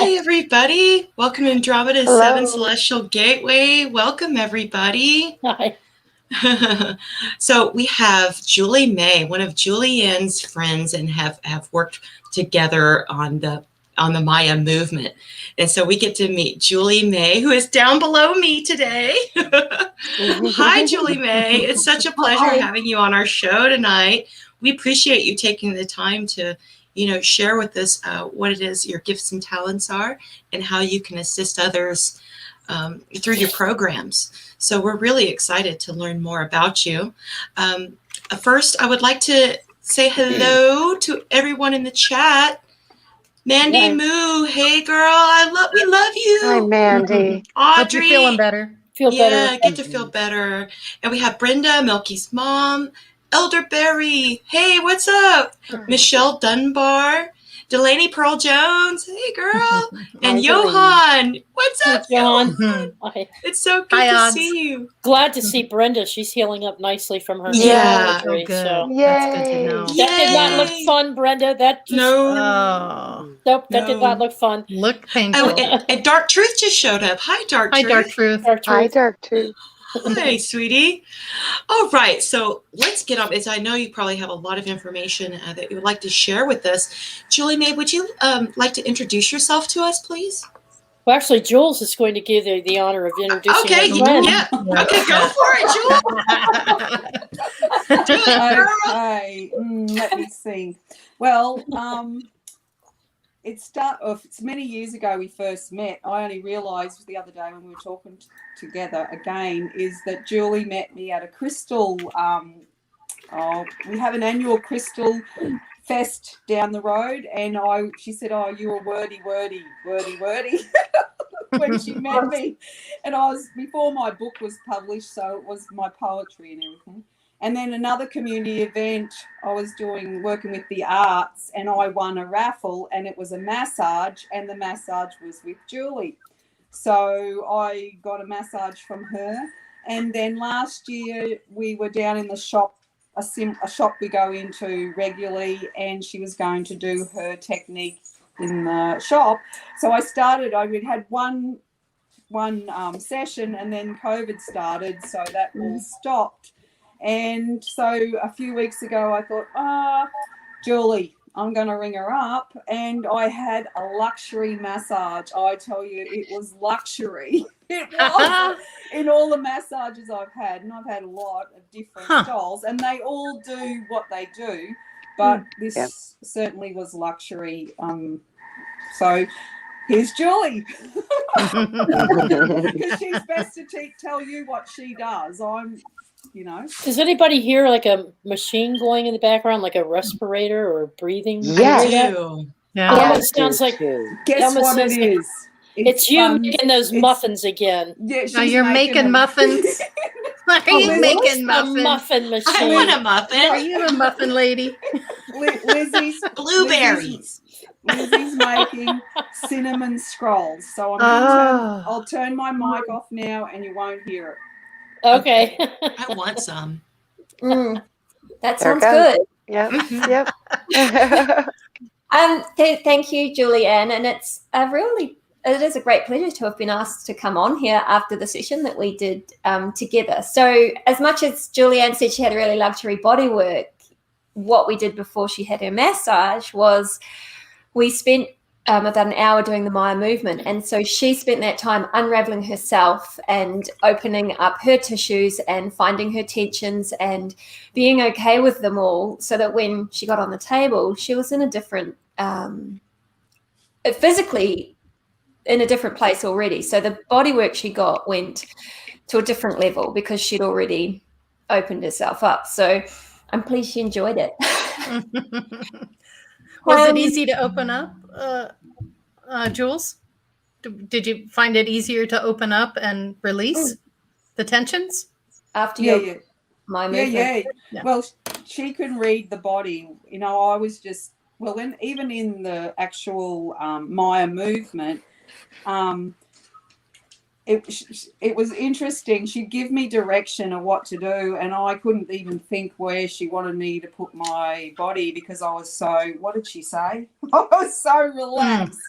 Hi, everybody. Welcome to Andromeda Hello. 7 Celestial Gateway. Welcome, everybody. Hi. So we have Julie May, one of Julianne's friends, and have worked together on the Maia Movement. And so we get to meet Julie May, who is down below me today. Hi, Julie May. It's such a pleasure having you on our show tonight. We appreciate you taking the time to share with us what it is your gifts and talents are and how you can assist others through your programs. So we're really excited to learn more about you. First, I would like to say hello to everyone in the chat. Mandy Moo, hey girl, we love you. Hi, Mandy. Audrey, hope you're feeling better. Feel better. Get to feel better. And we have Brenda, Milky's mom, Elderberry, hey, what's up? Michelle Dunbar, Delaney Pearl Jones, hey girl, and Johan, what's up, Johan? Hi. It's so good to see you. Glad to see Brenda. She's healing up nicely from her surgery. Good. So that's good to know. That did not look fun, Brenda. That just, nope, that did not look fun. Look painful. And Dark Truth just showed up. Hi, Dark Truth. Hi, Dark Truth. Hi, Dark Truth. Hi, sweetie. All right, so let's get on. As I know you probably have a lot of information that you would like to share with us. Julie May, would you like to introduce yourself to us, please? Well, actually, Jules is going to give you the honor of introducing Okay, her. Okay, go for it, Jules. Do it, girl. Okay, let me see. Well, it's many years ago we first met. I only realised the other day when we were talking together again is that Julie met me at a crystal. We have an annual crystal fest down the road, and she said, "Oh, you were wordy," when she met me, and I was before my book was published, so it was my poetry and everything. And then another community event, I was working with the arts, and I won a raffle, and it was a massage, and the massage was with Julie. So I got a massage from her. And then last year we were down in the shop, a shop we go into regularly, and she was going to do her technique in the shop. So I had one session, and then COVID started, so that all stopped. And so a few weeks ago, I thought, Julie, I'm going to ring her up. And I had a luxury massage. I tell you, it was luxury. It was in all the massages I've had. And I've had a lot of different styles. And they all do what they do. But this certainly was luxury. So here's Julie. Because she's best to tell you what she does. Does anybody hear like a machine going in the background, like a respirator or breathing? Yes. I do. Yeah. It sounds like. Guess what it is? It's you making those muffins again. Yeah, you're making muffins. Are you making muffins? A muffin machine. I want a muffin. Are you a muffin lady? Lizzie's blueberries. Lizzie's making cinnamon scrolls. So I'll turn my mic off now, and you won't hear it. Okay. I want some. That sounds good. Yep. Thank you, Julianne, and it is a great pleasure to have been asked to come on here after the session that we did together. So as much as Julianne said she had a really luxury body work, what we did before she had her massage was we spent about an hour doing the Maia movement. And so she spent that time unraveling herself and opening up her tissues and finding her tensions and being okay with them all, so that when she got on the table, she was in a different, physically in a different place already. So the body work she got went to a different level because she'd already opened herself up. So I'm pleased she enjoyed it. Was it easy to open up, Jules? Did you find it easier to open up and release the tensions? After my movement? Yeah. Well, she can read the body. I was just, even in the actual Maia movement, it was interesting. She'd give me direction of what to do, and I couldn't even think where she wanted me to put my body because I was so, what did she say? I was so relaxed.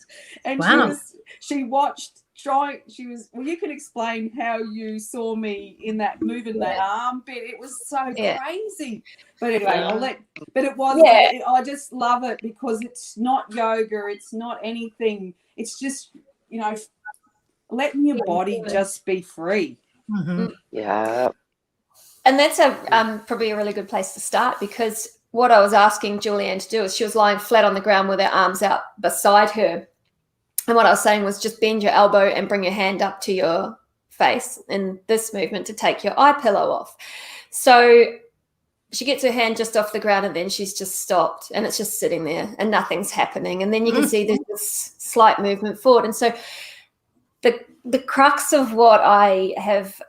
And Wow. she watched, she was, well, you could explain how you saw me in that moving that arm bit. It was so crazy. But anyway, but it was, I just love it because it's not yoga, it's not anything. It's just, you know, letting your body just be free. Mm-hmm. Yeah. And that's probably a really good place to start, because what I was asking Julianne to do is she was lying flat on the ground with her arms out beside her. And what I was saying was just bend your elbow and bring your hand up to your face in this movement to take your eye pillow off. So she gets her hand just off the ground and then she's just stopped and it's just sitting there and nothing's happening. And then you can see there's this slight movement forward. And so the crux of what I have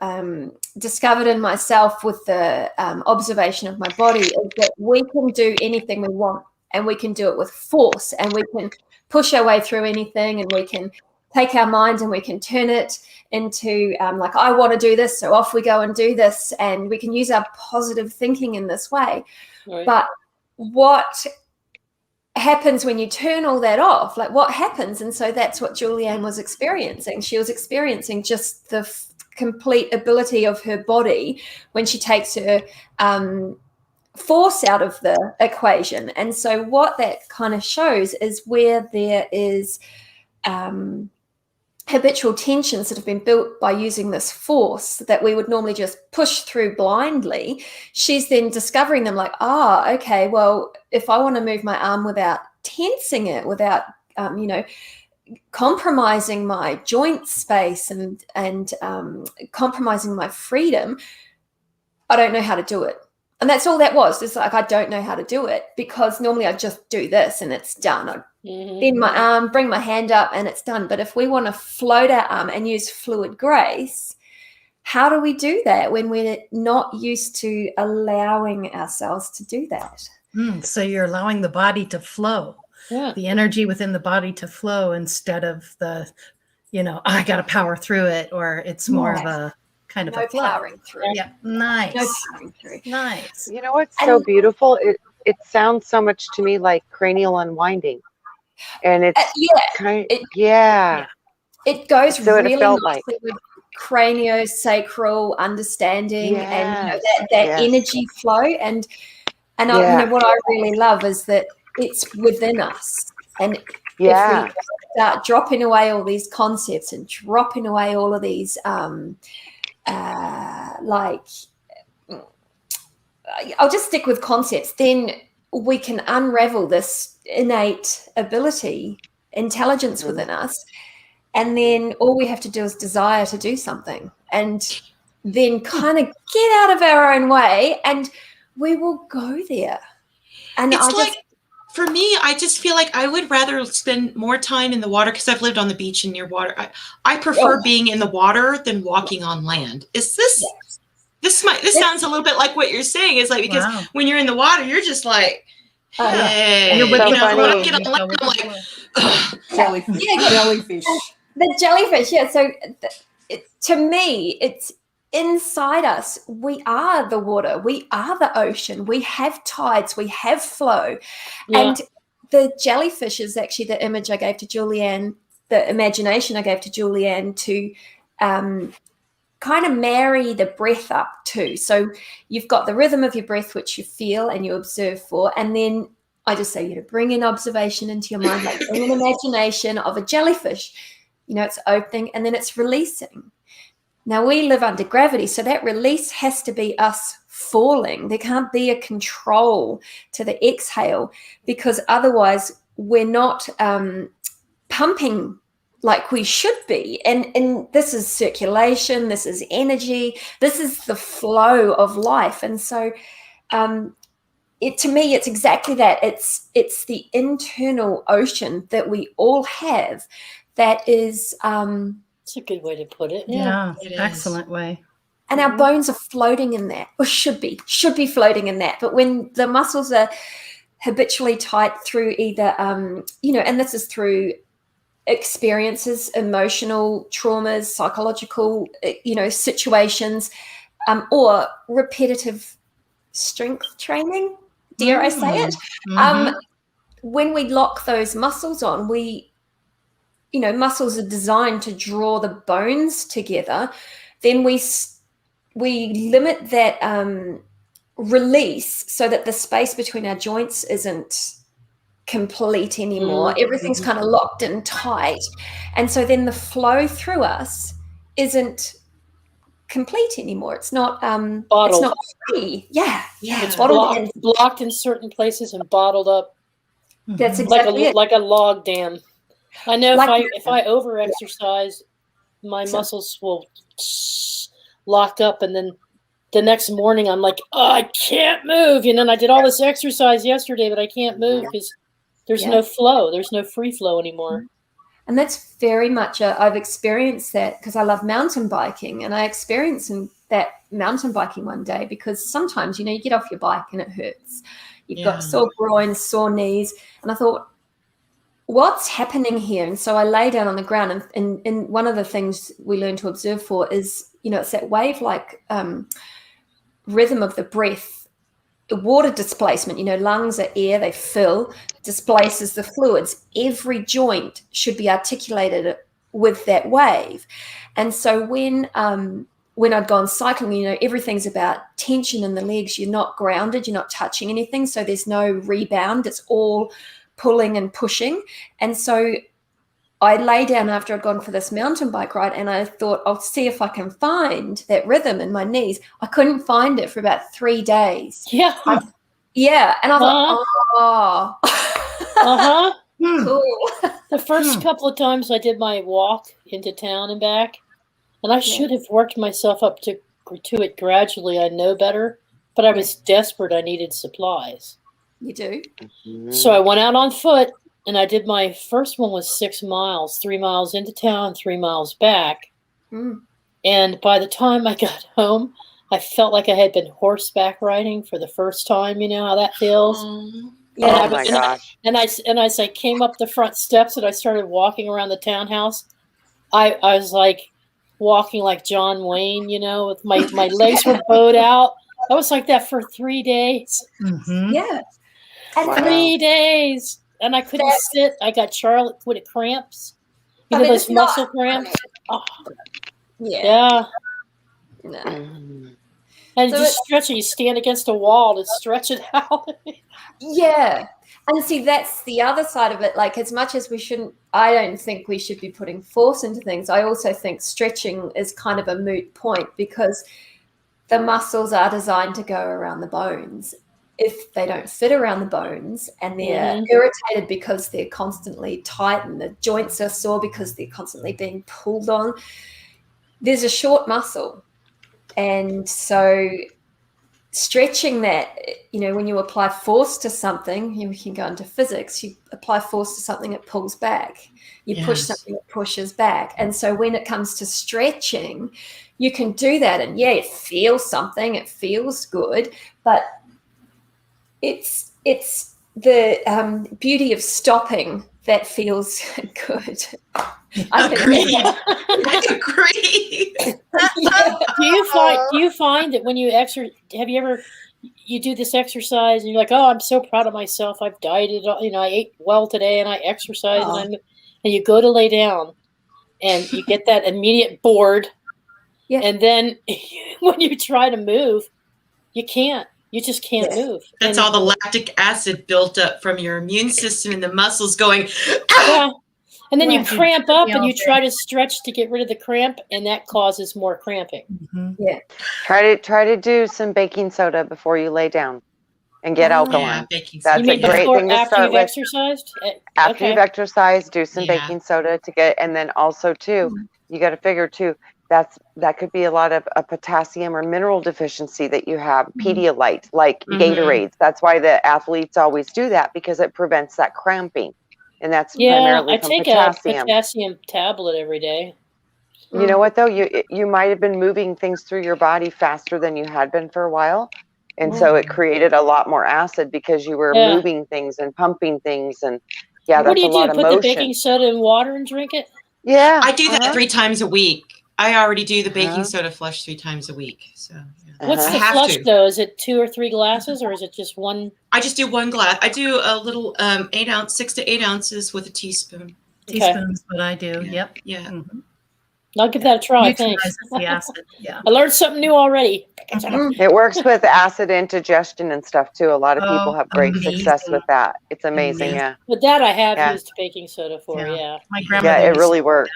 discovered in myself with the observation of my body is that we can do anything we want, and we can do it with force, and we can push our way through anything, and we can take our mind and we can turn it into like, I want to do this, so off we go and do this, and we can use our positive thinking in this way. Right. But what happens when you turn all that off? Like, what happens? And so that's what Julianne was experiencing. She was experiencing just the complete ability of her body when she takes her force out of the equation. And so what that kind of shows is where there is habitual tensions that have been built by using this force that we would normally just push through blindly. She's then discovering them, like, okay, well, if I want to move my arm without tensing it, without compromising my joint space and compromising my freedom, I don't know how to do it. And that's all that was. It's like, I don't know how to do it, because normally I just do this and it's done. I bend my arm, bring my hand up, and it's done. But if we want to float our arm and use fluid grace, how do we do that when we're not used to allowing ourselves to do that? So you're allowing the body to flow, the energy within the body to flow, instead of the, I got to power through it, or it's more of a kind of a flow. Powering through. Yeah, nice. No powering through. Nice. You know what's so beautiful? It sounds so much to me like cranial unwinding. And it's it goes so really it felt nicely like with craniosacral understanding and that energy flow. And what I really love is that it's within us. And if we start dropping away all these concepts and dropping away all of these I'll just stick with concepts, then we can unravel this innate ability, intelligence within us. And then all we have to do is desire to do something, and then kind of get out of our own way, and we will go there. And for me, I just feel like I would rather spend more time in the water, because I've lived on the beach and near water. I prefer being in the water than walking on land. Is this? Yes. This sounds a little bit like what you're saying. Is like, because when you're in the water, you're just like, hey, when I get on land, I'm like, jellyfish. Jellyfish. The jellyfish. Yeah. So to me, it's inside us. We are the water. We are the ocean. We have tides. We have flow. Yeah. And the jellyfish is actually the image I gave to Julianne, the imagination I gave to Julianne to kind of marry the breath up too. So you've got the rhythm of your breath, which you feel and you observe for. And then I just say, bring an observation into your mind, like bring an imagination of a jellyfish. It's opening and then it's releasing. Now we live under gravity, so that release has to be us falling. There can't be a control to the exhale, because otherwise we're not pumping like we should be. And this is circulation, this is energy, this is the flow of life. And so to me, it's exactly that. It's the internal ocean that we all have that is it's a good way to put it. Yeah, excellent way. And our bones are floating in that, or should be floating in that. But when the muscles are habitually tight through either, and this is through experiences, emotional traumas, psychological, situations, or repetitive strength training, dare I say it. When we lock those muscles on, muscles are designed to draw the bones together. Then we limit that release so that the space between our joints isn't complete anymore. Everything's kind of locked in tight. And so then the flow through us isn't complete anymore. It's not bottled. It's not free. It's bottled blocked in certain places and bottled up. That's exactly like a log dam. I know if I over exercise, my muscles will lock up, and then the next morning I'm like, oh, I can't move. And I did all this exercise yesterday, but I can't move because there's no flow. There's no free flow anymore. And that's very much I've experienced that because I love mountain biking, and I experienced that mountain biking one day because sometimes, you get off your bike and it hurts. You've got sore groins, sore knees. And I thought, what's happening here? And so I lay down on the ground, and one of the things we learn to observe for is, it's that wave-like rhythm of the breath, the water displacement. Lungs are air, they fill, displaces the fluids. Every joint should be articulated with that wave. And so when I'd gone cycling, everything's about tension in the legs. You're not grounded, you're not touching anything, so there's no rebound. It's all pulling and pushing. And so I lay down after I'd gone for this mountain bike ride, and I thought, I'll see if I can find that rhythm in my knees. I couldn't find it for about 3 days. Yeah. And I thought, cool. The first couple of times I did my walk into town and back, and I should have worked myself up to it gradually. I know better, but I was desperate. I needed supplies. You do? So I went out on foot, and I did my first one was 6 miles, 3 miles into town, 3 miles back. And by the time I got home, I felt like I had been horseback riding for the first time. You know how that feels? Oh my gosh. And as I came up the front steps and I started walking around the townhouse, I was like walking like John Wayne, with my legs were bowed out. I was like that for 3 days. Yeah. And 3 days. And I couldn't sit. I got Charlotte with cramps. Those muscle cramps. Oh. Yeah. No. And so just stretching. You stand against a wall to stretch it out. Yeah. And see, that's the other side of it. Like, as much as I don't think we should be putting force into things. I also think stretching is kind of a moot point because the muscles are designed to go around the bones. If they don't fit around the bones and they're irritated because they're constantly tight and the joints are sore because they're constantly being pulled on, there's a short muscle. And so stretching that, when you apply force to something, you can go into physics, you apply force to something, it pulls back. You push something, it pushes back. And so when it comes to stretching, you can do that. And it feels something, it feels good, but it's the beauty of stopping that feels good. I agree. Do you find that when you you do this exercise and you're like, oh, I'm so proud of myself. I've dieted, I ate well today and I exercised and you go to lay down and you get that immediate bored. Yeah. And then when you try to move, you can't. You just can't move. That's all the lactic acid built up from your immune system and the muscles going. Yeah. And then you cramp up and you try to stretch to get rid of the cramp, and that causes more cramping. Yeah. Try to do some baking soda before you lay down and get alkaline. That's a great thing to start with. Exercised? After you've exercised, do some baking soda to get, and then also too, you got to figure too, that could be a lot of a potassium or mineral deficiency that you have, Pedialyte, like Gatorades. That's why the athletes always do that, because it prevents that cramping. And that's primarily from potassium. I take a potassium tablet every day. You know what though? You might have been moving things through your body faster than you had been for a while. And so it created a lot more acid because you were moving things and pumping things. And Yeah, What that's do a you lot do? of Put the motion. baking soda in water and drink it? Yeah. I do that 3 times a week. I already do the baking soda flush 3 times a week. So yeah. What's I the have flush to. though? Is it 2 or 3 glasses, or is it just one? I just do 1 glass. I do a little 6 to 8 ounces with a teaspoon. Teaspoon's what I do. Yep. Yeah. Mhm. I'll give that a try. Thanks. Neutralizes the acid. Yeah. I learned something new already. It works with acid indigestion and stuff too. A lot of people have great success with that. It's amazing. Amazing. Yeah. But that I have Yeah. used baking soda for. Yeah. Yeah. My grandmother. Yeah, it used really to do works.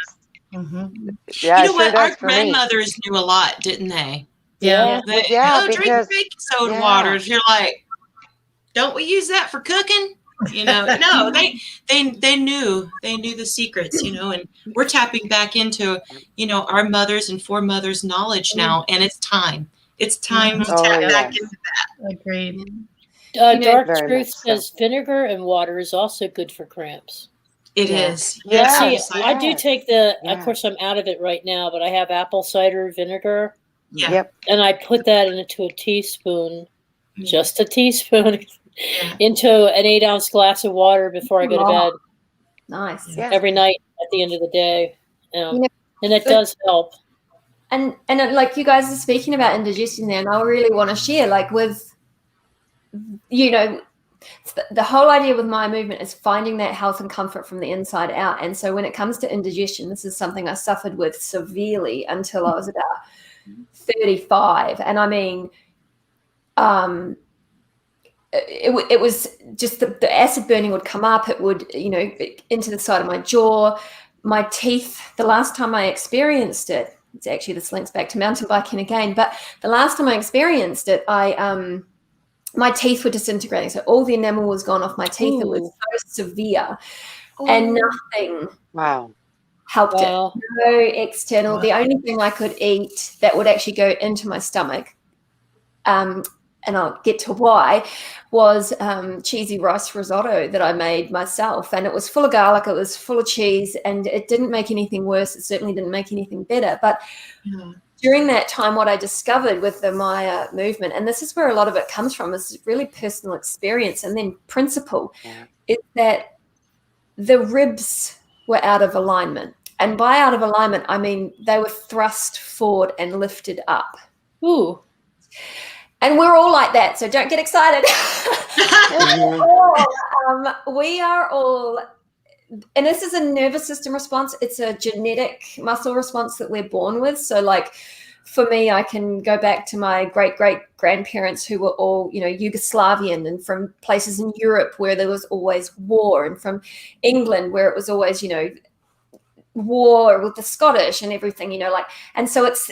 that. Mhm. Yeah, You know it sure what? does Our for me. grandmothers knew a lot, didn't they? Yeah. They, Yeah, drink because baking soda yeah. waters. You're like, don't we use that for cooking? You know, no, they knew the secrets, you know, and we're tapping back into, you know, our mothers and foremothers' knowledge now, and it's time. It's time to Oh, tap yes. back into that. Agreed. Dark Very Truth much so. says vinegar and water is also good for cramps. It Yeah. is. But Yes. see, I do take the. Yeah. Of course, I'm out of it right now, but I have apple cider vinegar, Yeah. Yep. and I put that into a teaspoon, just a teaspoon, Yeah. into an 8-ounce glass of water before I go to bed Nice. Yeah. every night at the end of the day. You know, And it does help. And like you guys are speaking about indigestion there, and I really want to share, like, with, you know, the whole idea with Maia movement is finding that health and comfort from the inside out. And so when it comes to indigestion, this is something I suffered with severely until I was about 35. And I mean, it was just the acid burning would come up. It would, you know, into the side of my jaw, my teeth. The last time I experienced it, it's actually, this links back to mountain biking again, but the last time I experienced it, my teeth were disintegrating. So all the enamel was gone off my teeth. Ooh. It was so severe, and nothing helped it. No external. The only thing I could eat that would actually go into my stomach, and I'll get to why, was cheesy rice risotto that I made myself. And it was full of garlic, it was full of cheese, and it didn't make anything worse. It certainly didn't make anything better. But during that time, what I discovered with the Maia movement, and this is where a lot of it comes from, is really personal experience and then principle, is that the ribs were out of alignment. And by out of alignment, I mean they were thrust forward and lifted up. Ooh. And we're all like that, so don't get excited. We are all, and this is a nervous system response. It's a genetic muscle response that we're born with. So like for me, I can go back to my great-great-grandparents who were all, you know, Yugoslavian, and from places in Europe where there was always war, and from England where it was always, you know, war with the Scottish and everything, you know, like, and so it's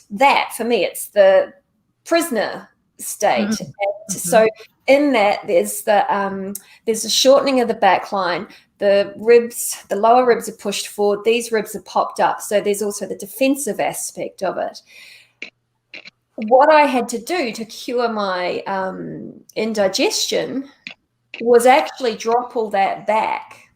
that for me, it's the prisoner state. And so in that there's a shortening of the back line. The ribs, the lower ribs are pushed forward. These ribs are popped up. So there's also the defensive aspect of it. What I had to do to cure my indigestion was actually drop all that back.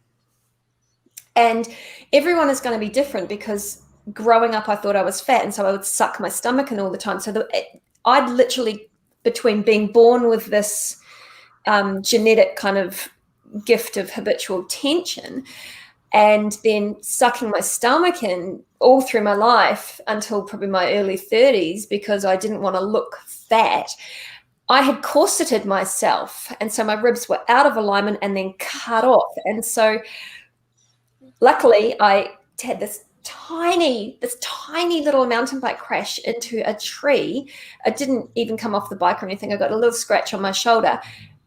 And everyone is going to be different, because growing up I thought I was fat, and so I would suck my stomach in all the time. So I'd literally, between being born with this genetic kind of gift of habitual tension, and then sucking my stomach in all through my life until probably my early 30s, because I didn't want to look fat, I had corseted myself. And so my ribs were out of alignment and then cut off. And so luckily I had this tiny little mountain bike crash into a tree. I didn't even come off the bike or anything. I got a little scratch on my shoulder,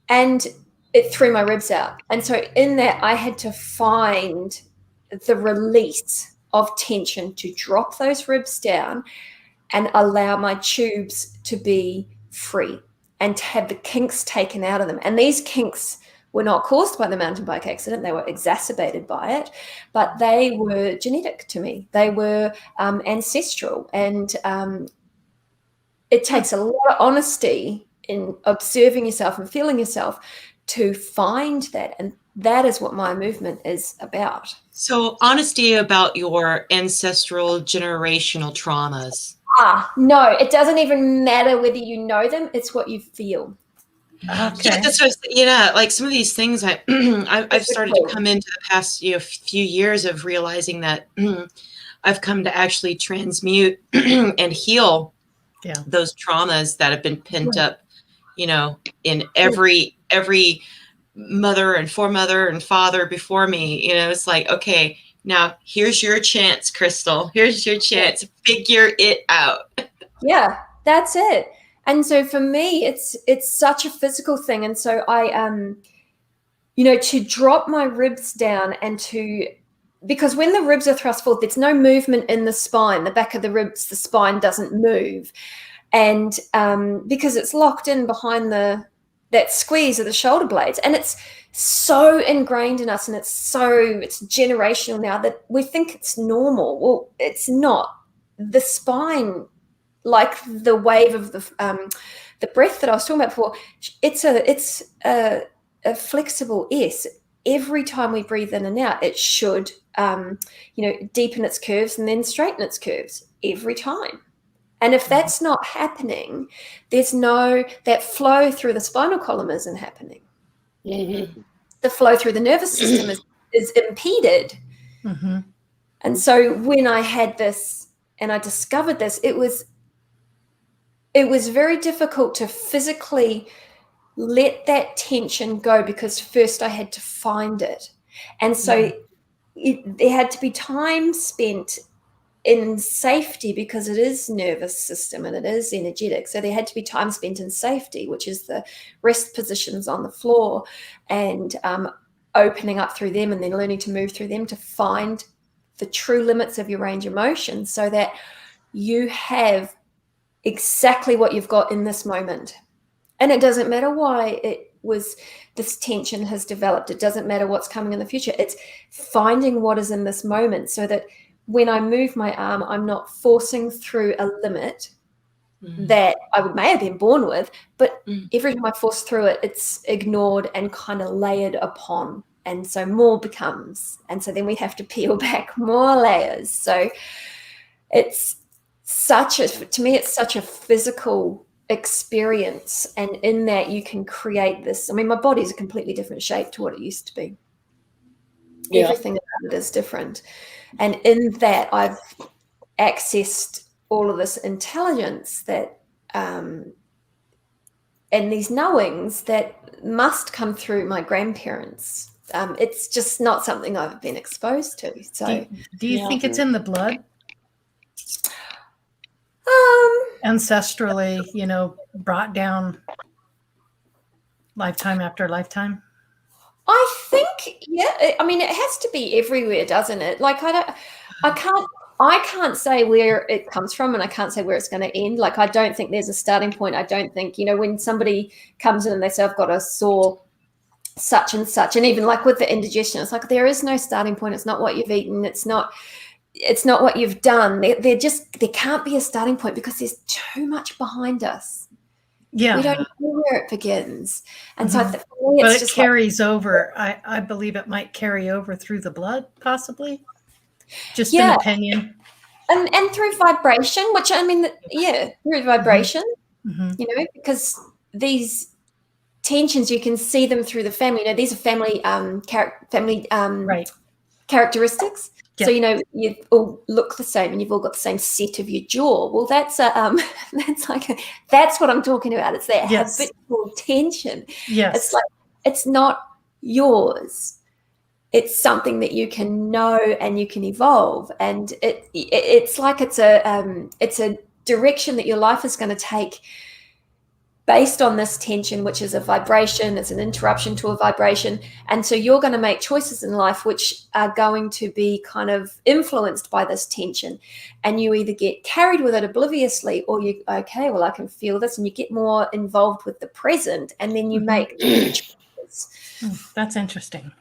and it threw my ribs out. And so in that, I had to find the release of tension to drop those ribs down and allow my tubes to be free and to have the kinks taken out of them. And these kinks were not caused by the mountain bike accident. They were exacerbated by it, but they were genetic to me. They were ancestral. And it takes a lot of honesty in observing yourself and feeling yourself to find that. And that is what my movement is about. So honesty about your ancestral generational traumas. No, it doesn't even matter whether you know them. It's what you feel. Okay. Yeah, like some of these things I've started to come into the past few years of realizing that I've come to actually transmute and heal those traumas that have been pent up, in every mother and foremother and father before me. It's like, okay, now here's your chance, Crystal. Here's your chance. Figure it out. Yeah, that's it. And so for me, it's such a physical thing. And so I, to drop my ribs down and because when the ribs are thrust forward, there's no movement in the spine, the back of the ribs, the spine doesn't move. And because it's locked in behind that squeeze of the shoulder blades. And it's so ingrained in us, and it's generational now that we think it's normal. Well, it's not. The spine, like the wave of the breath that I was talking about before, it's a flexible S. Every time we breathe in and out, it should deepen its curves and then straighten its curves every time. And if that's not happening, that flow through the spinal column isn't happening. Mm-hmm. The flow through the nervous system is impeded. Mm-hmm. And so when I had this and I discovered this, it was very difficult to physically let that tension go, because first I had to find it. And so there had to be time spent in safety, because it is nervous system and it is energetic. So there had to be time spent in safety, which is the rest positions on the floor, and opening up through them and then learning to move through them to find the true limits of your range of motion, so that you have exactly what you've got in this moment. And it doesn't matter why this tension has developed. It doesn't matter what's coming in the future. It's finding what is in this moment, so that when I move my arm, I'm not forcing through a limit that I may have been born with, but every time I force through it, it's ignored and kind of layered upon. And so more becomes. And so then we have to peel back more layers. So it's to me, it's such a physical experience. And in that you can create this. I mean, my body's a completely different shape to what it used to be. Yeah. Everything about it is different. And in that, I've accessed all of this intelligence that, and these knowings that must come through my grandparents. It's just not something I've been exposed to. So, do you think it's in the blood? Ancestrally, brought down lifetime after lifetime? I think, I mean, it has to be everywhere, doesn't it? Like, I can't say where it comes from, and I can't say where it's going to end. Like, I don't think there's a starting point. I don't think, when somebody comes in and they say, I've got a sore such and such, and even like with the indigestion, it's like, there is no starting point. It's not what you've eaten. It's not what you've done. There can't be a starting point, because there's too much behind us. Yeah, we don't know where it begins, and so for me, but it carries over. I believe it might carry over through the blood, possibly. Just an opinion, and through vibration, which I mean, through vibration, because these tensions, you can see them through the family. These are family characteristics. Yep. So you all look the same, and you've all got the same set of your jaw. Well, that's what I'm talking about. It's that habitual tension. Yes, it's like, it's not yours. It's something that you can know and you can evolve, and it's like it's a direction that your life is going to take based on this tension, which is a vibration. It's an interruption to a vibration. And so you're going to make choices in life which are going to be kind of influenced by this tension. And you either get carried with it obliviously, or I can feel this, and you get more involved with the present, and then you make choices. That's interesting.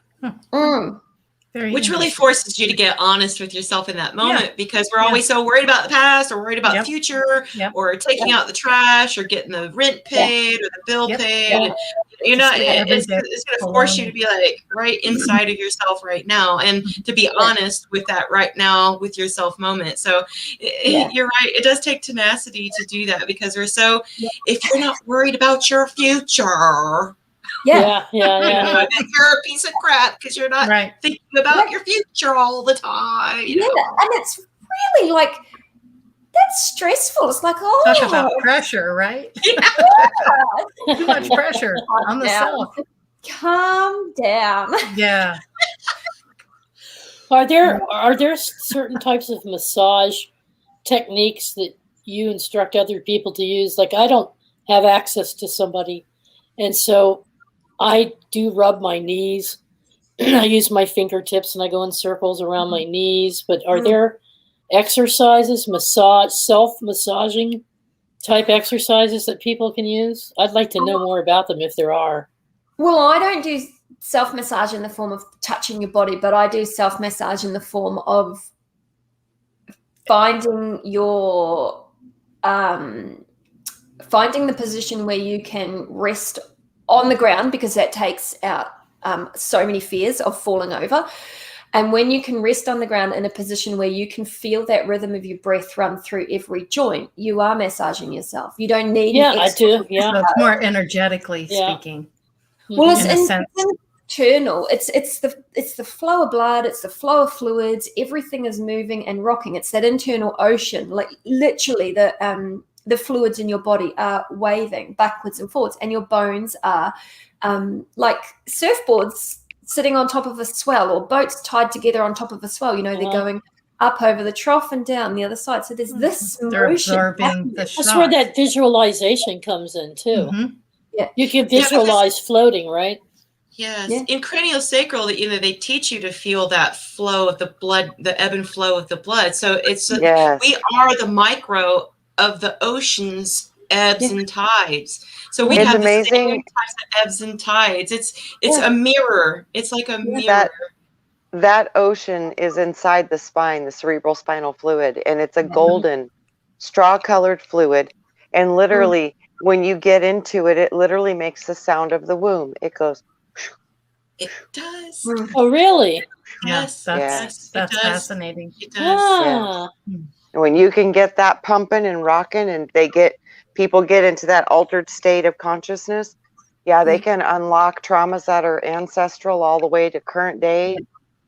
Which really forces you to get honest with yourself in that moment, because we're always so worried about the past, or worried about the future, or taking out the trash, or getting the rent paid, or the bill paid. And, You're not, every it's day going to force you to be like right inside of yourself right now, and to be honest with that right now with yourself moment. So you're right. It does take tenacity to do that, because we're so, if you're not worried about your future, Yeah. you're a piece of crap because you're not thinking about your future all the time. You know? And it's really like, that's stressful. It's like, talk about pressure, right? Too much pressure on the self. Calm down. Yeah. Are there certain types of massage techniques that you instruct other people to use? Like, I don't have access to somebody, and so I do rub my knees. I use my fingertips and I go in circles around my knees. But are there exercises, self-massaging type exercises that people can use? I'd like to know more about them if there are. Well, I don't do self-massage in the form of touching your body, but I do self-massage in the form of finding your finding the position where you can rest on the ground, because that takes out so many fears of falling over. And when you can rest on the ground in a position where you can feel that rhythm of your breath run through every joint, you are massaging yourself. You don't need I do. Yeah. So it's more energetically speaking. Well, it's internal. It's the flow of blood. It's the flow of fluids. Everything is moving and rocking. It's that internal ocean. Like literally, the fluids in your body are waving backwards and forwards, and your bones are like surfboards sitting on top of a swell, or boats tied together on top of a swell. You know, they're going up over the trough and down the other side. So there's this motion. That's where that visualization comes in too. Yeah, you can visualize floating, right? Yes. In craniosacral, they teach you to feel that flow of the blood, the ebb and flow of the blood. So it's we are the micro of the ocean's ebbs and tides. So we have the same types of ebbs and tides. It's a mirror. It's like a mirror. That ocean is inside the spine, the cerebral spinal fluid, and it's a golden straw-colored fluid. And literally, when you get into it, it literally makes the sound of the womb. It goes. It does. Oh, really? Yes. That's fascinating. It does. When you can get that pumping and rocking, and people get into that altered state of consciousness, they can unlock traumas that are ancestral all the way to current day.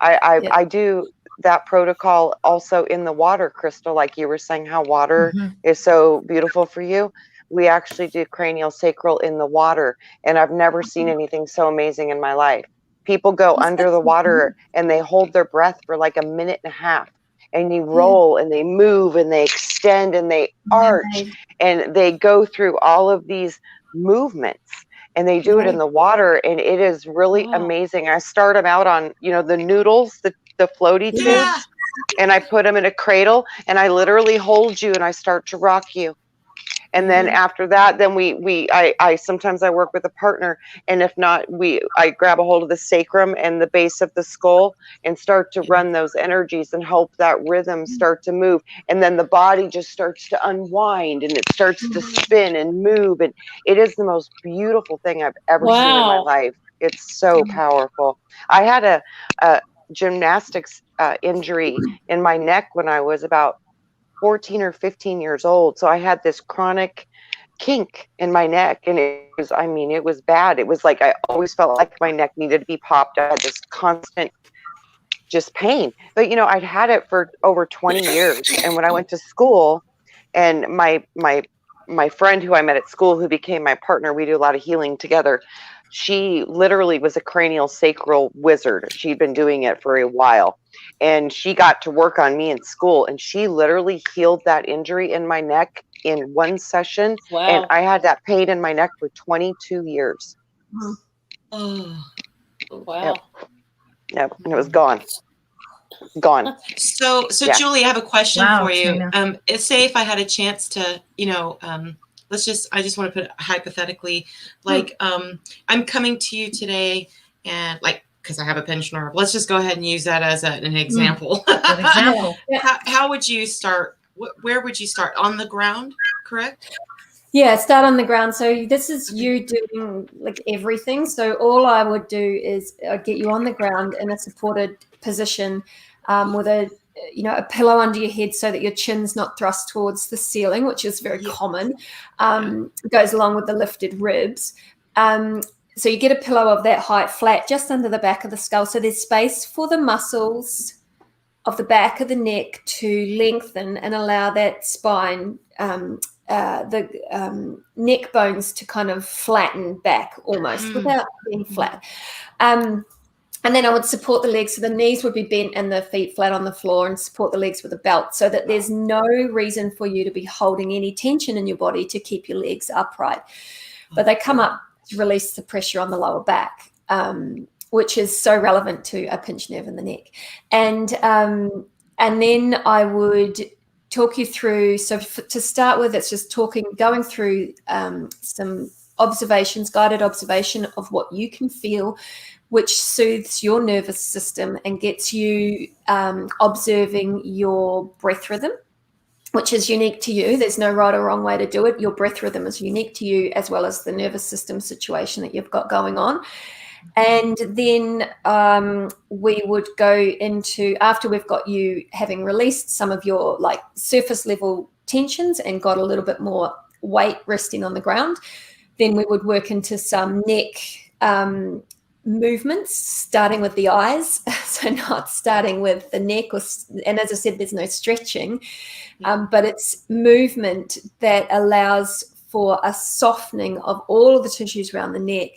I do that protocol also in the water, Crystal, like you were saying, how water is so beautiful for you. We actually do cranial sacral in the water, and I've never seen anything so amazing in my life. People go under the water and they hold their breath for like a minute and a half, and you roll and they move and they extend and they arch and they go through all of these movements, and they do it in the water, and it is really amazing. I start them out on, the noodles, the floaty tubes, and I put them in a cradle, and I literally hold you and I start to rock you. And then after that, then I sometimes I work with a partner, and if not, I grab a hold of the sacrum and the base of the skull and start to run those energies and help that rhythm start to move. And then the body just starts to unwind, and it starts to spin and move. And it is the most beautiful thing I've ever seen in my life. It's so powerful. I had a gymnastics injury in my neck when I was about 14 or 15 years old. So I had this chronic kink in my neck, and it was bad. It was like I always felt like my neck needed to be popped. I had this constant just pain. But I'd had it for over 20 years. And when I went to school, and my friend who I met at school, who became my partner, we do a lot of healing together. She literally was a cranial sacral wizard. She'd been doing it for a while. And she got to work on me in school, and she literally healed that injury in my neck in one session. Wow. And I had that pain in my neck for 22 years. Oh, wow. Yep. And it was gone. So Julie, I have a question for you. Say if I had a chance to, I just want to put it hypothetically, like, I'm coming to you today, and because I have a pinched nerve. Let's just go ahead and use that as an example. Good example. How would you start? Where would you start? On the ground, correct? Yeah, start on the ground. So this is you doing like everything. So all I would do is get you on the ground in a supported position with a pillow under your head so that your chin's not thrust towards the ceiling, which is very common. Goes along with the lifted ribs. So you get a pillow of that height flat just under the back of the skull. So there's space for the muscles of the back of the neck to lengthen and allow that spine, the neck bones to kind of flatten back almost without being flat. And then I would support the legs. So the knees would be bent and the feet flat on the floor, and support the legs with a belt so that there's no reason for you to be holding any tension in your body to keep your legs upright. But they come up to release the pressure on the lower back, which is so relevant to a pinched nerve in the neck. And then I would talk you through, so to start with, it's just going through some observations, guided observation of what you can feel, which soothes your nervous system and gets you observing your breath rhythm, which is unique to you. There's no right or wrong way to do it. Your breath rhythm is unique to you, as well as the nervous system situation that you've got going on. And then we would go into, after we've got you having released some of your like surface level tensions and got a little bit more weight resting on the ground, then we would work into some neck movements, starting with the eyes. So not starting with the neck, and as I said, there's no stretching, but it's movement that allows for a softening of all of the tissues around the neck,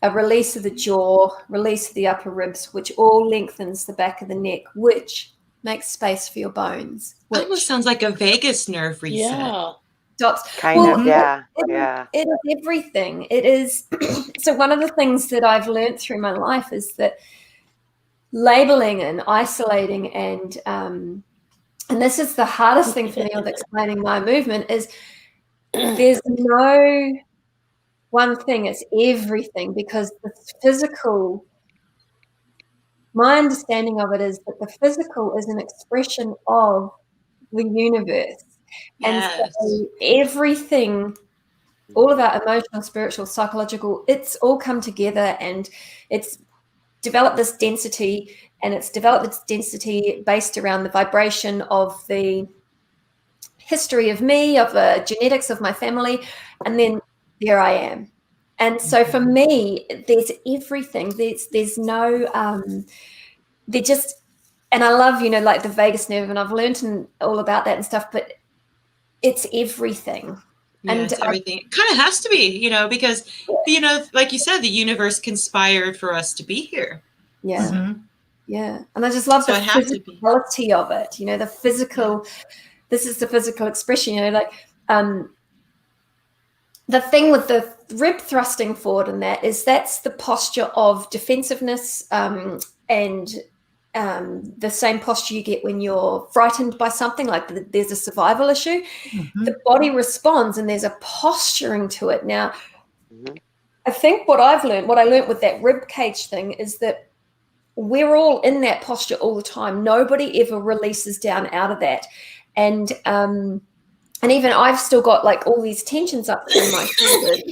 a release of the jaw, release of the upper ribs, which all lengthens the back of the neck, which makes space for your bones. Which almost sounds like a vagus nerve reset. Yeah. It is everything. It is. So one of the things that I've learned through my life is that labeling and isolating and this is the hardest thing for me with explaining my movement is there's no one thing, it's everything, because the physical, my understanding of it is that the physical is an expression of the universe. Yes. And so everything, all of our emotional, spiritual, psychological, it's all come together and it's developed this density, and it's developed its density based around the vibration of the history of me, of the genetics of my family, and then there I am. And so for me, there's everything. There's no, they're just, and I love, like the vagus nerve, and I've learned all about that and stuff, but it's everything. Yeah, and it's everything. It kind of has to be, because, like you said, the universe conspired for us to be here. Yeah. Mm-hmm. Yeah. And I just love the physicality of it, the physical, this is the physical expression, the thing with the rib thrusting forward and that's the posture of defensiveness, and the same posture you get when you're frightened by something, like there's a survival issue. Mm-hmm. The body responds and there's a posturing to it. Now, I think what I learned with that rib cage thing is that we're all in that posture all the time. Nobody ever releases down out of that. And even I've still got like all these tensions up through my shoulders.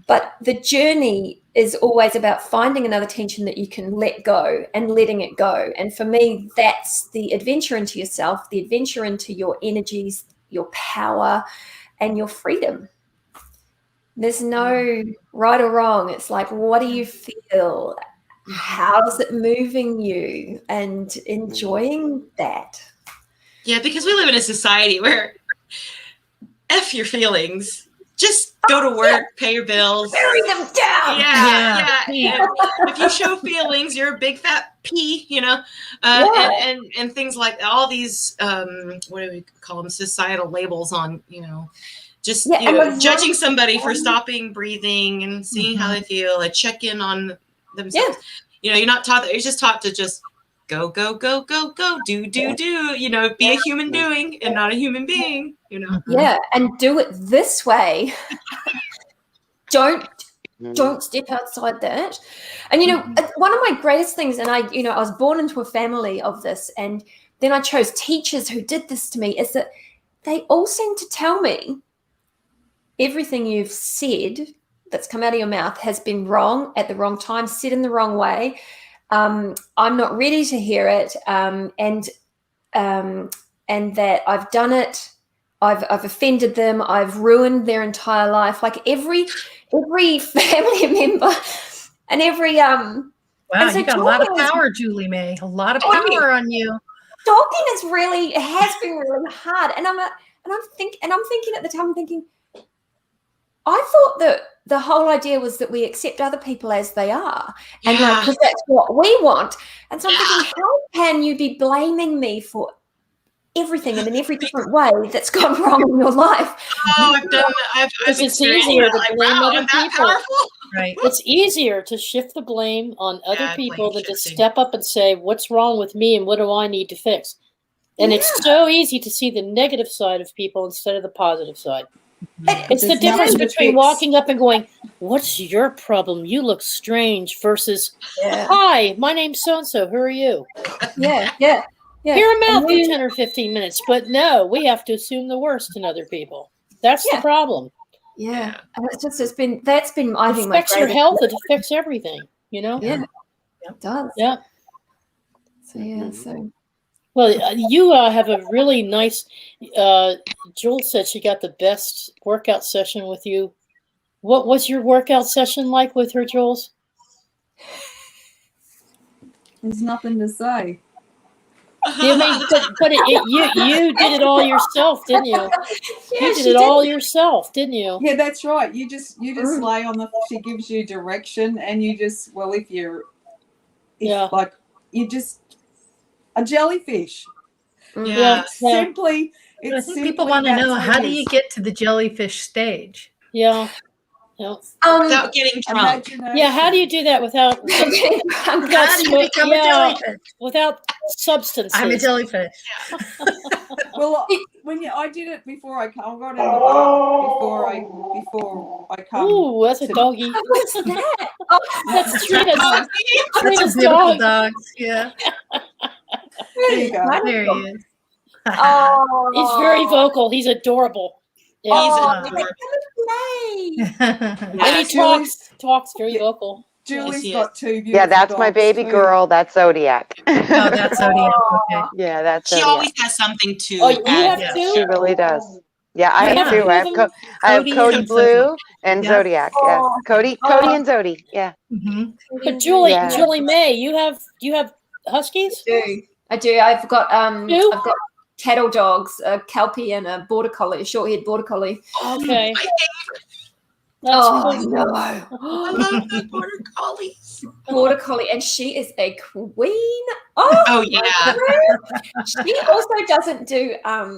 But the journey is always about finding another tension that you can let go and letting it go. And for me, that's the adventure into yourself, the adventure into your energies, your power, and your freedom. There's no right or wrong. It's like, what do you feel? How's it moving you? And enjoying that. Yeah, because we live in a society where F your feelings. Just go to work, pay your bills. Bury them down. Yeah. If you show feelings, you're a big fat P, and things like all these, what do we call them, societal labels on, judging somebody for stopping breathing and seeing how they feel, a check in on themselves. Yeah. You're not taught that. You're just taught to just go, do, be a human doing and not a human being, Yeah, and do it this way. Don't step outside that. And, one of my greatest things, and I was born into a family of this, and then I chose teachers who did this to me, is that they all seem to tell me everything you've said that's come out of your mouth has been wrong at the wrong time, said in the wrong way. I'm not ready to hear it, and that I've done it. I've offended them. I've ruined their entire life. Like every family member and every Wow, and so you got a lot of power, Julie May. A lot of power on you. Talking has been really hard, and I'm thinking at the time, I'm thinking, I thought that the whole idea was that we accept other people as they are, and like, because that's what we want. And so I'm thinking, how can you be blaming me for everything and in every different way that's gone wrong in your life? Oh, I've done that. It's easier to blame other people. Right. It's easier to shift the blame on other people than to step up and say, what's wrong with me and what do I need to fix? And it's so easy to see the negative side of people instead of the positive side. It's the difference between walking up and going, what's your problem? You look strange, versus, hi, my name's so-and-so. Who are you? Yeah. Hear them out for 10 or 15 minutes. But no, we have to assume the worst in other people. That's the problem. Yeah. And that's been I think, it affects your health. It affects everything, you know? Yeah. It does. Yeah. So. Well, you have a really nice, Jules said she got the best workout session with you. What was your workout session like with her, Jules? There's nothing to say. You mean, but you did it all yourself, didn't you? You did it all yourself, didn't you? Yeah, that's right. You just lay on the. She gives you direction, and you just like you're just a jellyfish. Yeah. It's simply. I think people want to know, how do you get to the jellyfish stage? Yeah. Without getting drunk. Yeah, how do you do that without How do you become a jellyfish? Without substance? I'm a jellyfish. Well, I did it before I got in the before I come. Ooh, that's a doggy. What's that? That's Trina's. Trina's beautiful dogs. Yeah. There you go. There he is. He's very vocal. He's adorable. Yeah. He's adorable. And he talks very vocal. Julie's got two beautiful Yeah, that's my dogs baby too. girl. That's Zodiac. Oh, that's Zodiac. Okay. Yeah, that's She Zodiac. always has something to Oh, you add. have two? She really does. Yeah, I have Yeah. two. I have Cody Blue and Yeah. Zodiac. Yeah, Cody and Zodi. Yeah. Mm-hmm. But Julie, Yeah. Julie May, you have huskies? I do. I've got cattle dogs, a Kelpie and a border collie, a short-haired border collie. Okay. No. I love the border collies. Border collie, and she is a queen. Oh yeah. She also doesn't do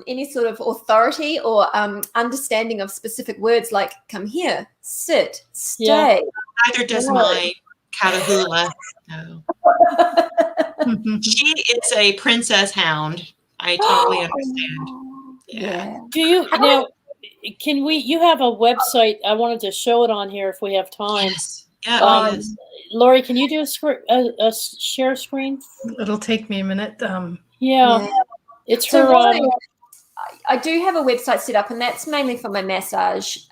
any sort of authority or understanding of specific words like come here, sit, stay. Yeah. Neither does my Catahoula. No. She is a princess hound. I totally understand. Yeah. Do you now? Can we? You have a website. I wanted to show it on here if we have time. Yes. Yeah. Yes. Lori, can you do a share screen? It'll take me a minute. Yeah. It's So her. I do have a website set up, and that's mainly for my massage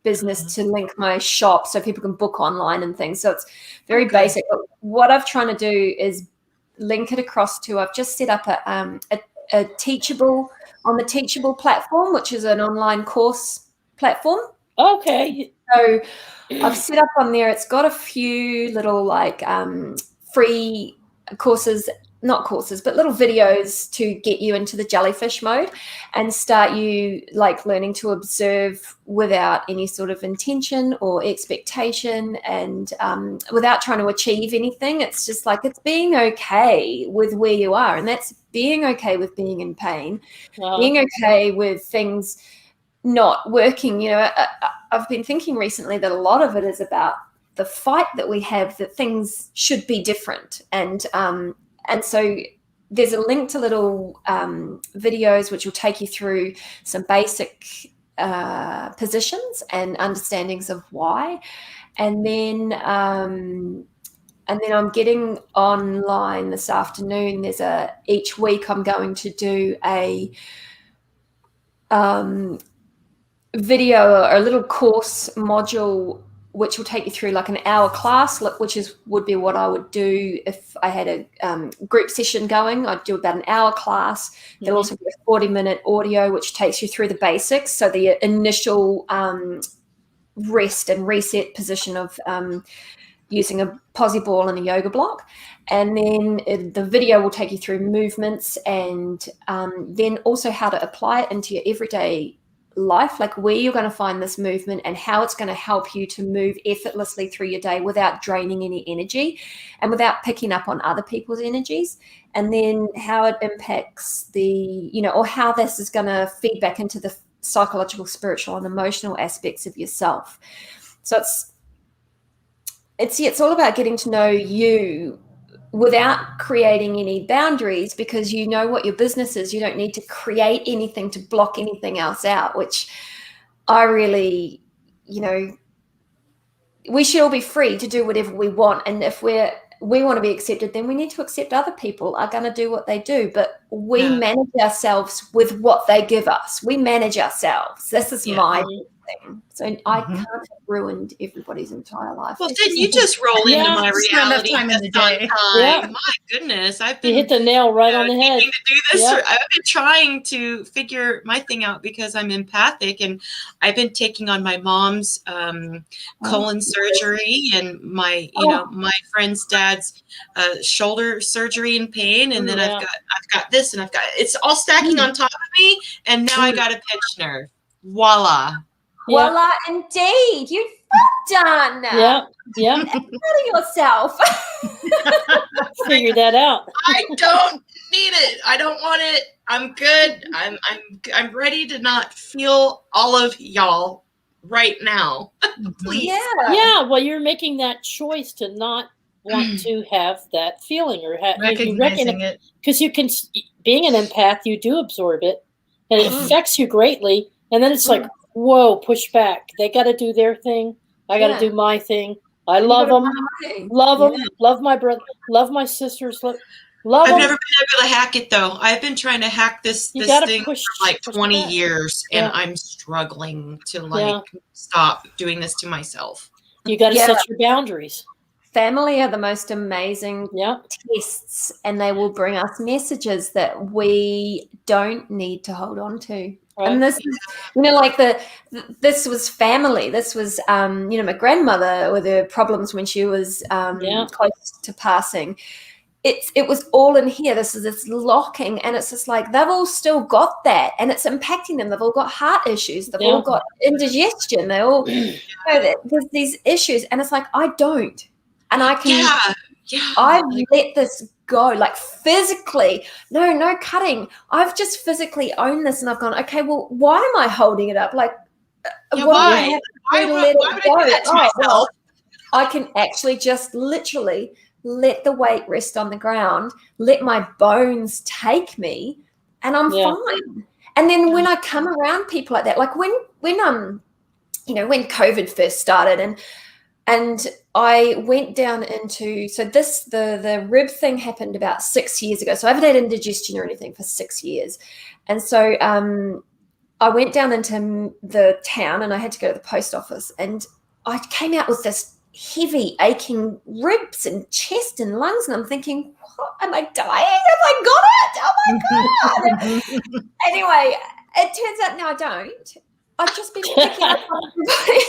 business to link my shop so people can book online and things. So it's very basic. But what I've trying to do is link it across to, I've just set up a Teachable on the Teachable platform, which is an online course platform. Okay. So I've set up on there. It's got a few little free courses, not courses, but little videos to get you into the jellyfish mode and start you learning to observe without any sort of intention or expectation and without trying to achieve anything. It's just it's being okay with where you are. And that's being okay with being in pain, being okay with things not working. I've been thinking recently that a lot of it is about the fight that we have that things should be different. And so there's a link to little videos which will take you through some basic positions and understandings of why. And then I'm getting online this afternoon. Each week I'm going to do video or a little course module which will take you through like an hour class, which would be what I would do if I had a group session going. I'd do about an hour class. Mm-hmm. There'll also be a 40-minute audio which takes you through the basics, so the initial rest and reset position of using a posi ball and a yoga block. And then the video will take you through movements and then also how to apply it into your everyday life, like where you're going to find this movement and how it's going to help you to move effortlessly through your day without draining any energy and without picking up on other people's energies. And then how it impacts or how this is going to feed back into the psychological, spiritual, and emotional aspects of yourself. So it's all about getting to know you without creating any boundaries, because you know what your business is. You don't need to create anything to block anything else out, which I really, we should all be free to do whatever we want. And if we want to be accepted, then we need to accept other people are going to do what they do. But we manage ourselves with what they give us. We manage ourselves. This is my thing. So I can't have ruined everybody's entire life. Well, didn't you just roll into my reality time in the day? Yeah. My goodness, you hit the nail right on the head. To do this. I've been trying to figure my thing out because I'm empathic, and I've been taking on my mom's colon surgery and my my friend's dad's shoulder surgery and pain, and then I've got this, and I've got it's all stacking on top of me, and now I got a pinched nerve. Voila. Voila, indeed. You've done. Yeah. Get out of yourself. Figure that out. I don't need it. I don't want it. I'm good. I'm ready to not feel all of y'all right now. Please. Yeah. Well, you're making that choice to not want to have that feeling or recognizing it, because you can. Being an empath, you do absorb it, and it affects you greatly. And then it's like, whoa, push back. They got to do their thing. I got to do my thing. I love them. Love them. Love my brother. Love my sisters. Love I've them. never been able to hack it, though. I've been trying to hack this thing for like 20 years, and I'm struggling to stop doing this to myself. You got to set your boundaries. Family are the most amazing tests, and they will bring us messages that we don't need to hold on to. Right. And this is, this was family. This was, my grandmother with her problems when she was close to passing. It was all in here. This locking, and it's just like they've all still got that, and it's impacting them. They've all got heart issues. They've all got indigestion. They all there's these issues, and it's like I don't, and I can. I've let this go, like physically. No cutting. I've just physically owned this, and I've gone, okay, well, why am I holding it up? Like, why would I do that to myself? I can actually just literally let the weight rest on the ground, let my bones take me, and I'm fine. And then when I come around people like that, like when COVID first started, and I went down into, so the rib thing happened about 6 years ago. So I haven't had indigestion or anything for 6 years. And so I went down into the town, and I had to go to the post office, and I came out with this heavy aching ribs and chest and lungs, and I'm thinking, what, am I dying? Have I got it? Oh my God. Anyway, it turns out no, I don't. I've just been picking up on everybody.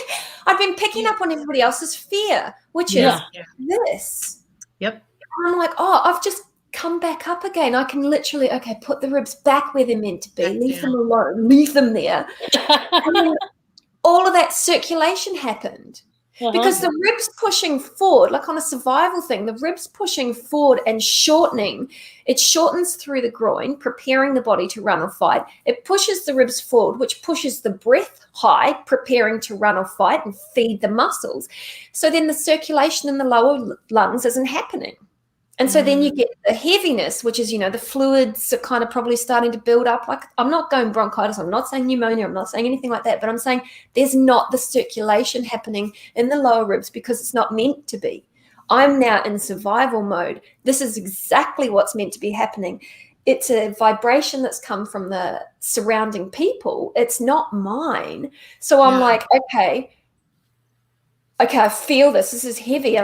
I've been picking up on everybody else's fear, which is this. Yep. And I'm like, I've just come back up again. I can literally, put the ribs back where they're meant to be, leave them alone, leave them there. And then all of that circulation happened. Because the ribs pushing forward, like on a survival thing, the ribs pushing forward and shortening, it shortens through the groin, preparing the body to run or fight. It pushes the ribs forward, which pushes the breath high, preparing to run or fight and feed the muscles. So then the circulation in the lower lungs isn't happening. And so then you get the heaviness, which is, the fluids are kind of probably starting to build up. Like, I'm not going bronchitis. I'm not saying pneumonia. I'm not saying anything like that. But I'm saying there's not the circulation happening in the lower ribs because it's not meant to be. I'm now in survival mode. This is exactly what's meant to be happening. it's a vibration that's come from the surrounding people. It's not mine. So I'm like, okay, I feel this. This is heavy.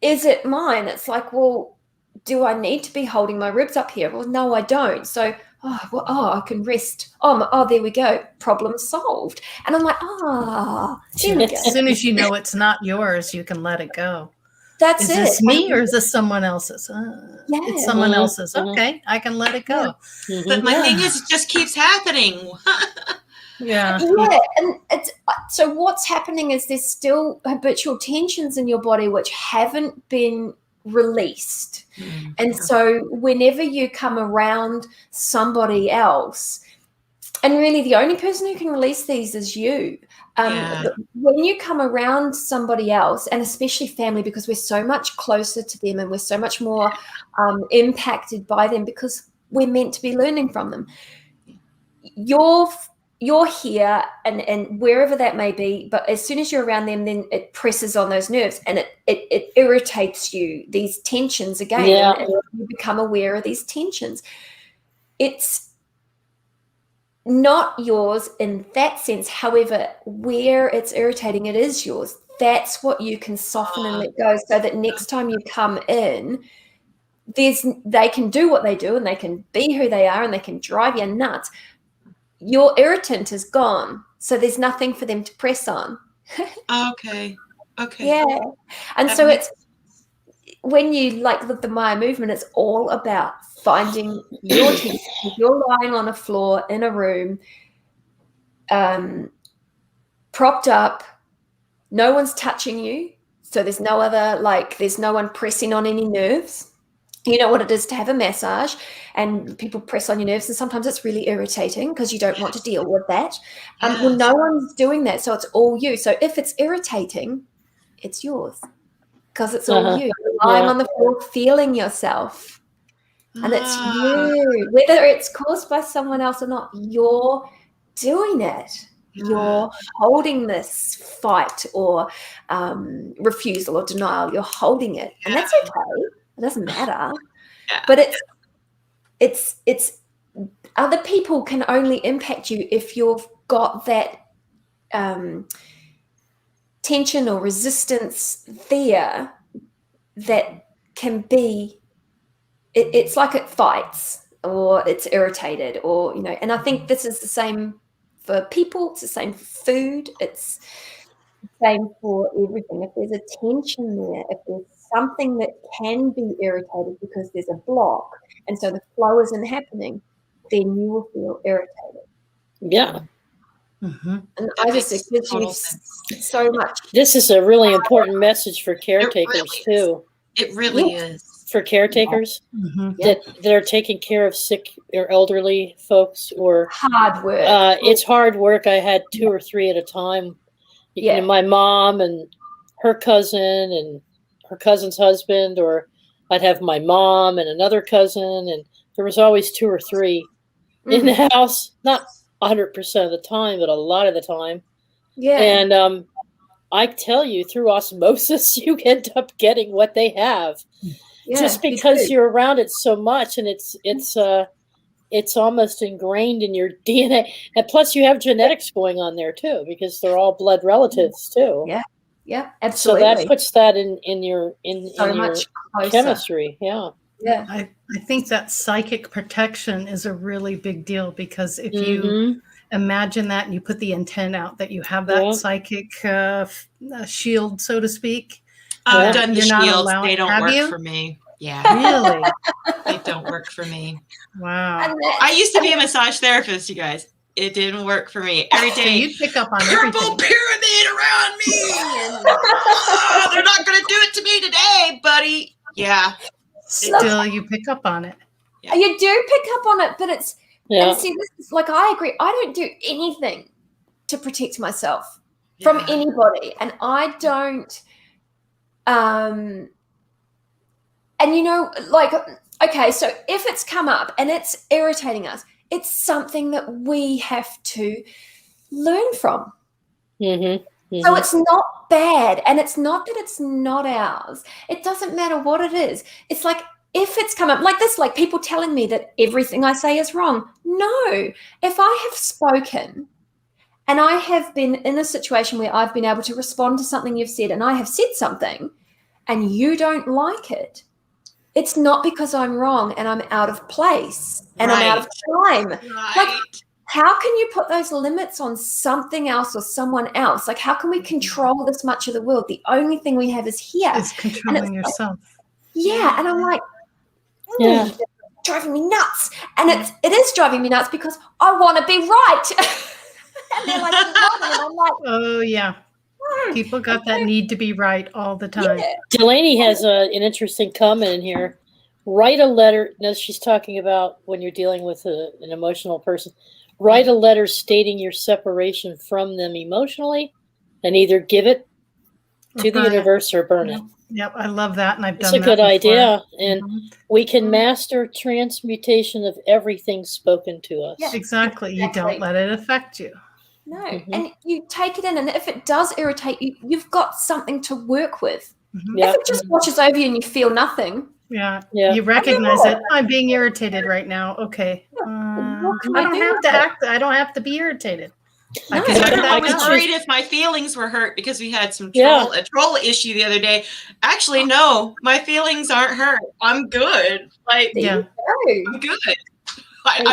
Is it mine? It's like, well, do I need to be holding my ribs up here? Well, no, I don't. So, I can rest. Oh, there we go. Problem solved. And I'm like, there we go. As soon as you know it's not yours, you can let it go. That's is it. This me or is this someone else's? It's someone else's. Okay, I can let it go. But my thing is, it just keeps happening. Yeah. And it's so what's happening is there's still habitual tensions in your body which haven't been released. And so whenever you come around somebody else, and really the only person who can release these is you. When you come around somebody else, and especially family, because we're so much closer to them and we're so much more impacted by them because we're meant to be learning from them. You're here and wherever that may be, but as soon as you're around them, then it presses on those nerves and it irritates you, these tensions again. And you become aware of these tensions. It's not yours in that sense. However, where it's irritating, it is yours. That's what you can soften and let go so that next time you come in, they can do what they do and they can be who they are and they can drive you nuts. Your irritant is gone, so there's nothing for them to press on. Okay. Yeah. And so it's when you like the Maia movement, it's all about finding your tension. If you're lying on a floor in a room, propped up, no one's touching you, so there's no other, there's no one pressing on any nerves. You know what it is to have a massage and people press on your nerves, and sometimes it's really irritating because you don't want to deal with that. Well, no one's doing that, so it's all you. So if it's irritating, it's yours because it's all you. You're lying on the floor, feeling yourself, and it's you. Whether it's caused by someone else or not, you're doing it. You're holding this fight or refusal or denial. You're holding it, and that's okay. It doesn't matter, but it's other people can only impact you if you've got that tension or resistance there that can be. It's like it fights or it's irritated or and I think this is the same for people. It's the same for food. It's the same for everything. If there's a tension there, if there's something that can be irritated because there's a block and so the flow isn't happening, then you will feel irritated. Yeah. And I just it gives you so much. This is a really important message for caretakers too. It really is. For caretakers that are taking care of sick or elderly folks or hard work. It's hard work. I had 2 or 3 at a time. My mom and her cousin and her cousin's husband, or I'd have my mom and another cousin, and there was always 2 or 3 in the house, not 100% of the time, but a lot of the time. Yeah. And I tell you, through osmosis, you end up getting what they have. Yeah, just because you're around it so much, and it's almost ingrained in your DNA. And plus you have genetics going on there too, because they're all blood relatives too. Yeah, absolutely. So that puts that in your chemistry. Yeah. I think that psychic protection is a really big deal, because if you imagine that and you put the intent out that you have that psychic shield, so to speak. I've done the shields. They don't work for me. Yeah. Really? They don't work for me. Wow. I used to be a massage therapist, you guys. It didn't work for me. Every day, so you pick up on purple everything. pyramid around me. And, they're not going to do it to me today, buddy. Yeah. Still, you pick up on it. Yeah. You do pick up on it, but it's, and see, this is like, I agree. I don't do anything to protect myself from anybody. And I don't, and okay, so if it's come up and it's irritating us, it's something that we have to learn from. So it's not bad, and it's not that it's not ours. It doesn't matter what it is. It's like if it's come up like this, like people telling me that everything I say is wrong. No, if I have spoken and I have been in a situation where I've been able to respond to something you've said, and I have said something and you don't like it, it's not because I'm wrong and I'm out of place and I'm out of time. Like, how can you put those limits on something else or someone else? Like, how can we control this much of the world? The only thing we have is here. It's controlling yourself. Yeah. And I'm like, it's driving me nuts. And it is driving me nuts because I want to be right. And they're like, and I'm like, oh yeah. People got that need to be right all the time. Yeah. Delaney has an interesting comment in here. Write a letter. No, she's talking about when you're dealing with an emotional person. Write a letter stating your separation from them emotionally, and either give it to the universe or burn it. Yep, I love that, and I've done that. It's a good idea, and we can Mm-hmm. master transmutation of everything spoken to us. Yeah. Exactly. You don't let it affect you. No, and you take it in, and if it does irritate you, you've got something to work with. If it just washes over you and you feel nothing. Yeah. You recognize it. I'm being irritated right now. Okay. I don't have to be irritated. I was worried if my feelings were hurt because we had a troll issue the other day. Actually, no, my feelings aren't hurt. I'm good. Like, I'm good. I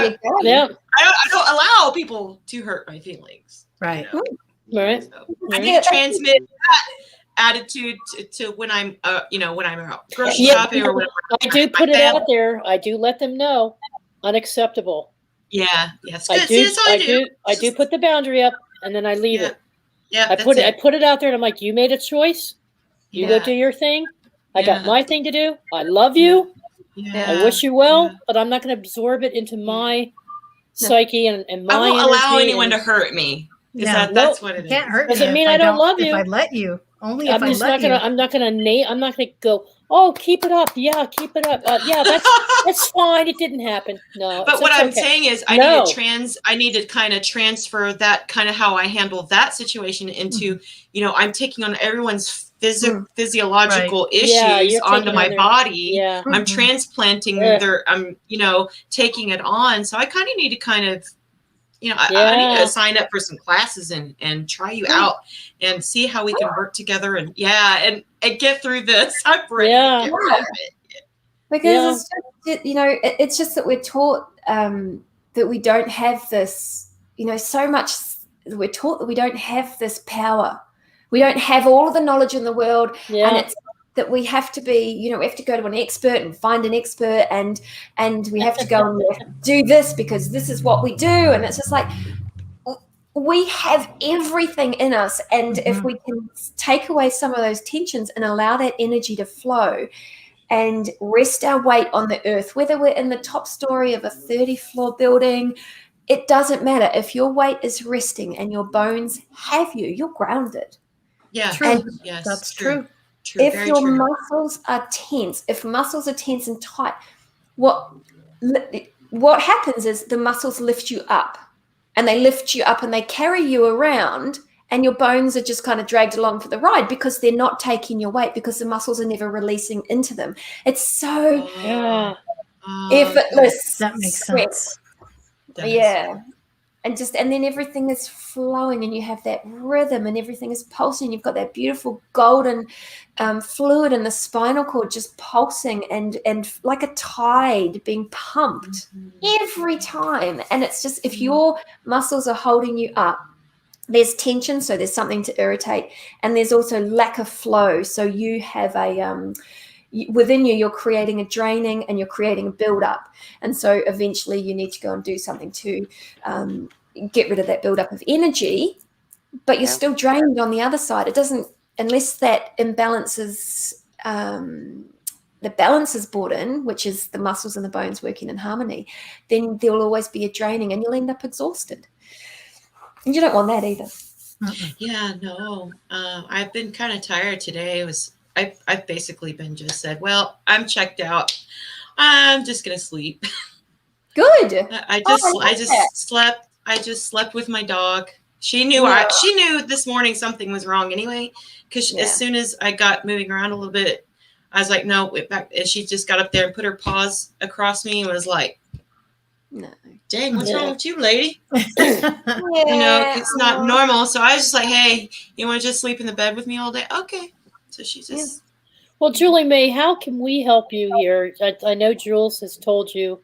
don't allow people to hurt my feelings. Right. Right. So I need to transmit that attitude to when I'm when I'm out grocery shopping or whatever. I do put it out there. I do let them know. Unacceptable. Yeah. Yes. I do put the boundary up, and then I leave it. Yeah. I put it out there, and I'm like, you made a choice. You go do your thing. I got my thing to do. I love you. Yeah. I wish you well, but I'm not going to absorb it into my psyche and my I won't energy allow anyone to hurt me. That's what it is. Can't hurt Doesn't me mean I don't love you. If I let you. Only if I'm I let you. I'm not gonna go, oh, keep it up. Yeah, keep it up. Yeah, that's fine. It didn't happen. No. But what I'm saying is I need to kind of transfer that kind of how I handle that situation into, I'm taking on everyone's physiological issues onto my body. Yeah. I'm transplanting I'm taking it on. So I kind of need to I need to sign up for some classes and try you out and see how we can work together and get through this. I'm ready to get rid of it. Because it's just that we're taught that we don't have this, so much we're taught that we don't have this power. We don't have all of the knowledge in the world. Yeah. And it's that we have to be, we have to go to an expert and find an expert and we have to go and do this because this is what we do. And it's just like, we have everything in us. And if we can take away some of those tensions and allow that energy to flow and rest our weight on the earth, whether we're in the top story of a 30-floor building, it doesn't matter. If your weight is resting and your bones have you, you're grounded. Yeah, true. Yes, that's true. If your muscles are tense, and tight, what happens is the muscles lift you up and they carry you around and your bones are just kind of dragged along for the ride because they're not taking your weight because the muscles are never releasing into them. It's so effortless. That makes sense. Yeah. And then everything is flowing and you have that rhythm and everything is pulsing. You've got that beautiful golden fluid in the spinal cord just pulsing and like a tide being pumped every time. And it's just, if your muscles are holding you up, there's tension, so there's something to irritate. And there's also lack of flow. So you have within you're creating a draining and you're creating a build-up. And so eventually you need to go and do something to get rid of that build-up of energy, but you're still drained on the other side. It doesn't, unless that imbalance is, the balance is brought in, which is the muscles and the bones working in harmony, then there will always be a draining and you'll end up exhausted. And you don't want that either. Yeah, no. I've been kind of tired today. I've basically been just said, well, I'm checked out. I'm just gonna sleep. Good. I just slept with my dog. She knew this morning something was wrong anyway, because as soon as I got moving around a little bit, I was like, no, back. And she just got up there and put her paws across me and was like, No. dang, what's wrong with you, lady? Yeah. You know, it's not normal. So I was just like, hey, you want to just sleep in the bed with me all day? Okay. So she just. Well, Julie May, how can we help you here? I know Jules has told you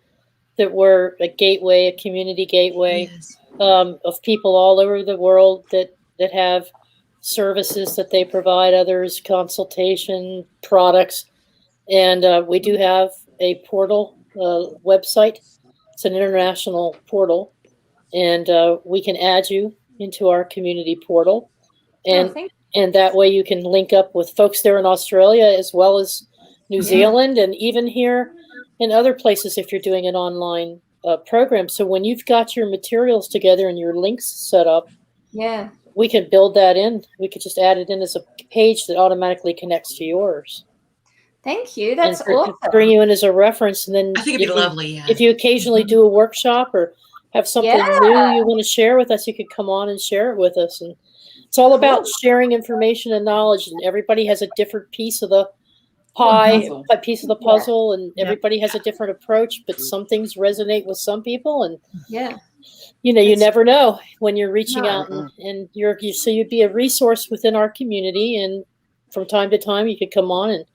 that we're a gateway, a community gateway of people all over the world that have services that they provide, others, consultation, products. And we do have a portal website. It's an international portal. And we can add you into our community portal. And that way you can link up with folks there in Australia as well as New Zealand and even here in other places if you're doing an online program. So when you've got your materials together and your links set up, we can build that in. We could just add it in as a page that automatically connects to yours. Thank you. That's awesome. Bring you in as a reference. And then I think it'd be lovely. Yeah. If you occasionally do a workshop or have something new you want to share with us, you could come on and share it with us. And it's all about sharing information and knowledge, and everybody has a different piece of the pie, a piece of the puzzle, and everybody has a different approach, but some things resonate with some people, and you know, you never know when you're reaching out, and so you'd be a resource within our community, and from time to time you could come on and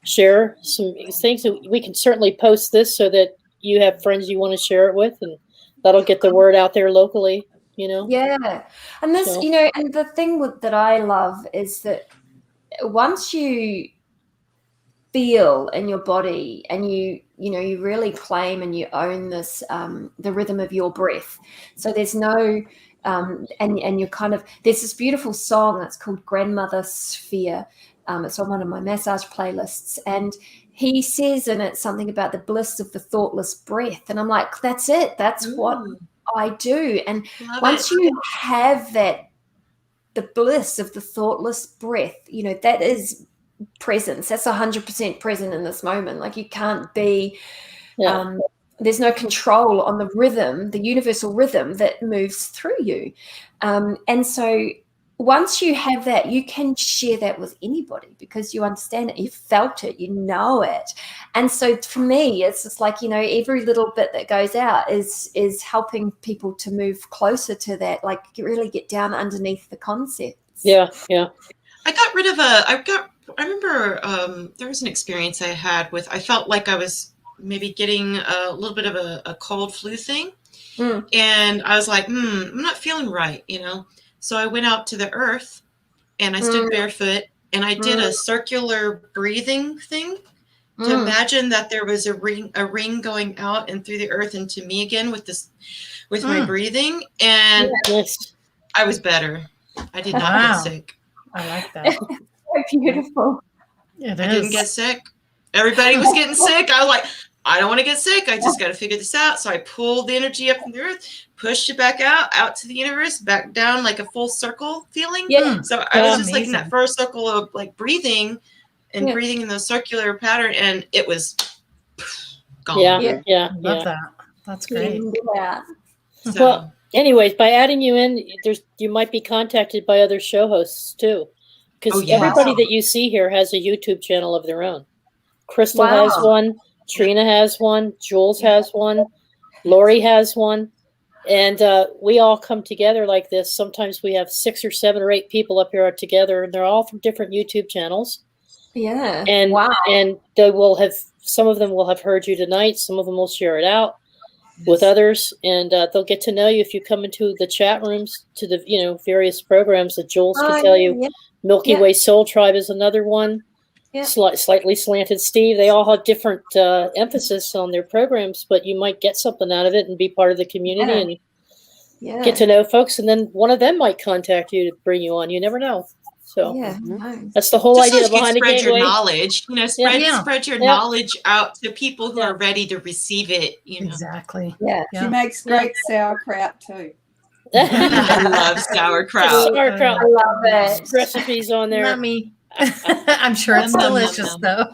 share some things. So we can certainly post this so that you have friends you want to share it with, and that'll get the word out there locally. You know? Yeah. And this, you know, and the thing that I love is that once you feel in your body and you really claim and you own this, the rhythm of your breath. So there's no, and you're kind of, there's this beautiful song that's called Grandmother Sphere. It's on one of my massage playlists. And he says in it something about the bliss of the thoughtless breath. And I'm like, that's it. That's what I do. And once you have that, the bliss of the thoughtless breath, you know, that is presence. That's 100% present in this moment. Like you can't be, there's no control on the rhythm, the universal rhythm that moves through you. And so once you have that, you can share that with anybody because you understand it, you felt it, you know it. And so for me, it's just like, you know, every little bit that goes out is helping people to move closer to that, like really get down underneath the concepts. Yeah. I got rid of I remember there was an experience I had with, I felt like I was maybe getting a little bit of a cold flu thing. And I was like, I'm not feeling right, you know? So I went out to the earth and I stood barefoot and I did a circular breathing thing to imagine that there was a ring going out and through the earth into me again with my breathing. And I was better. I did not get sick. I like that. So beautiful. I didn't get sick. Everybody was getting sick. I was like, I don't want to get sick. I just got to figure this out. So I pulled the energy up from the earth, pushed it back out to the universe, back down like a full circle feeling. So I was just like in that first circle of like breathing and breathing in the circular pattern, and it was gone. Love that. That's great. So, well, anyways, by adding you in, you might be contacted by other show hosts too, because everybody that you see here has a YouTube channel of their own. Crystal has one. Trina has one, Jules has one, Lori has one, and we all come together like this. Sometimes we have 6 or 7 or 8 people up here together, and they're all from different YouTube channels. Yeah. And and they will have, some of them will have heard you tonight. Some of them will share it out with others, and they'll get to know you if you come into the chat rooms to the various programs that Jules can tell you. Milky Way Soul Tribe is another one. Slightly Slanted Steve. They all have different emphasis on their programs, but you might get something out of it and be part of the community and get to know folks. And then one of them might contact you to bring you on. You never know. So that's the whole idea behind the gateway. Spread your knowledge, spread your knowledge out to people who are ready to receive it. Exactly. She makes great sauerkraut too. I love sauerkraut. I love it. Recipes on there. Not me. I'm sure it's delicious though.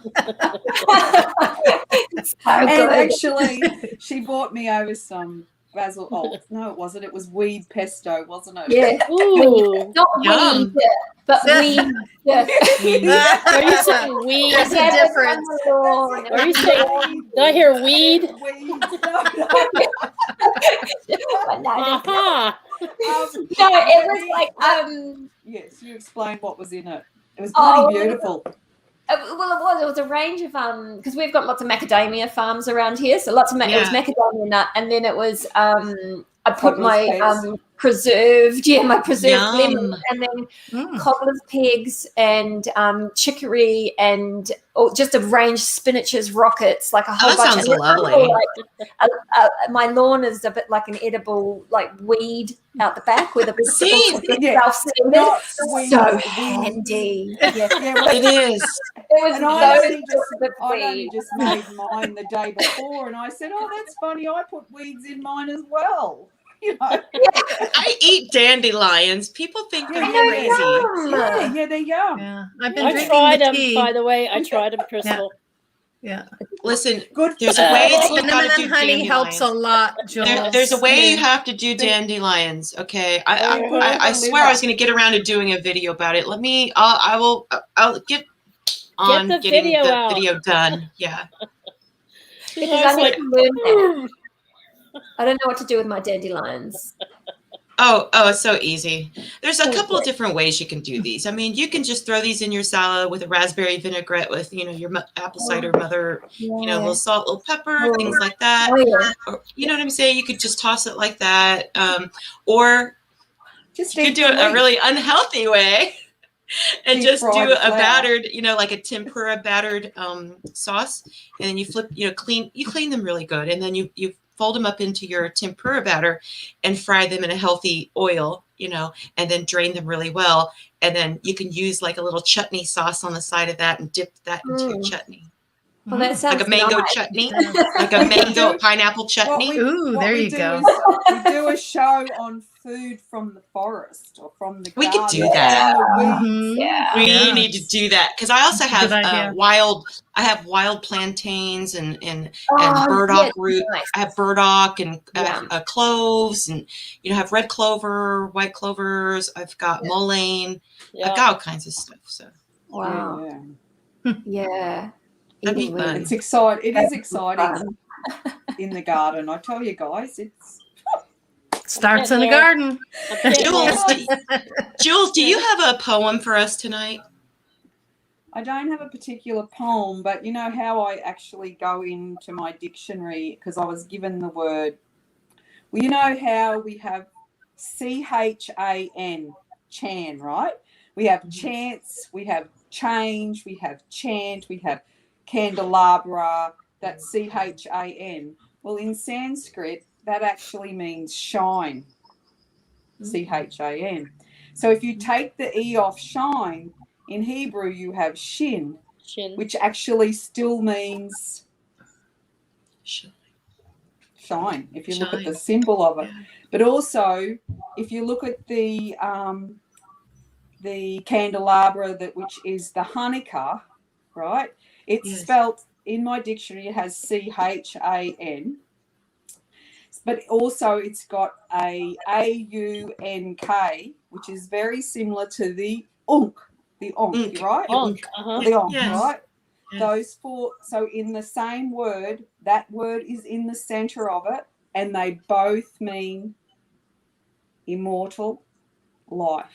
And actually, she brought me over some basil. Oh no, it wasn't. It was weed pesto, wasn't it? Yeah. Ooh. Not Yum. weed, but weed. Yeah. Are you saying weed? There's a Yeah, that's difference. on the lawn. Are you saying? Did I hear weed? Weeds. No. Aha. No, it was like Yes, you explained what was in it. It was Oh, bloody beautiful. well, it was a range of because we've got lots of macadamia farms around here, so lots of it was Yeah. macadamia nut, and then it was I put Cobbler's my pegs. preserved Yum. lemon, and then cobbler's pigs and chicory and just a range spinaches, rockets, like a whole That bunch. sounds And lovely. my lawn is a bit like an edible weed out the back with a big See? Not weed, so weed. handy. Yeah, well, It is. It was and I'd loads only of just weed. made mine the day before, and I said, "Oh, that's funny. I put weeds in mine as well." You know. I eat dandelions. People think they're Yeah, crazy. Yeah, they're yum. Yeah, I've been I drinking tried the them, tea. by the way. I tried them, Crystal. Yeah, Listen, Good. there's a way that you cinnamon gotta do and honey helps a dandelions. lot, Joel. There's a way you have to do dandelions. Okay, I swear I was going to get around to doing a video about it. I'll get on the getting video the out. video done. Yeah. Because I I was need like, to learn that. I don't know what to do with my dandelions. Oh, it's so easy. There's a couple of Okay. different ways you can do these. I mean, you can just throw these in your salad with a raspberry vinaigrette with, your apple cider mother, a little salt, little pepper, things like that. Oh, yeah. Or, you know what I'm saying? You could just toss it like that. Or Just you could do it a really unhealthy way and Deep just do fried a flour. battered, like a tempura battered sauce. And then you flip, clean them really good. And then you fold them up into your tempura batter and fry them in a healthy oil, and then drain them really well. And then you can use like a little chutney sauce on the side of that and dip that into your chutney. Well, that sounds Like a mango nice. chutney, like a mango pineapple chutney. Ooh, there you go. We do a show on food from the forest or from the We could garden. do that. Mhm. Yeah. We Yeah. need to do that because I also have Good idea. wild plantains and Oh, burdock yeah, root. nice. I have burdock and Yeah. cloves and have red clover, white clovers. I've got mullein. yeah. I've got all kinds of stuff. So Wow. Yeah. Yeah. That'd be Eating fun. weed. It's exciting. It is That's exciting fun. in the garden. I tell you guys, it's Starts in the there. garden. I'm getting there. Jules, do you have a poem for us tonight? I don't have a particular poem, but you know how I actually go into my dictionary because I was given the word. Well, you know how we have CHAN, Chan, right? We have chance, we have change, we have chant, we have candelabra, that's CHAN. Well, in Sanskrit, that actually means shine, CHAN. So if you take the E off shine, in Hebrew you have shin, Shin. which actually still means shine, if you look at the symbol of it. But also, if you look at the candelabra, which is the Hanukkah, right? It's spelt in my dictionary. It has CHAN, but also it's got a AUNK, which is very similar to the Unk, right? Onk. Uh-huh. The Onk, Yes. right? Yes. Those four. So in the same word, that word is in the center of it, and they both mean immortal life.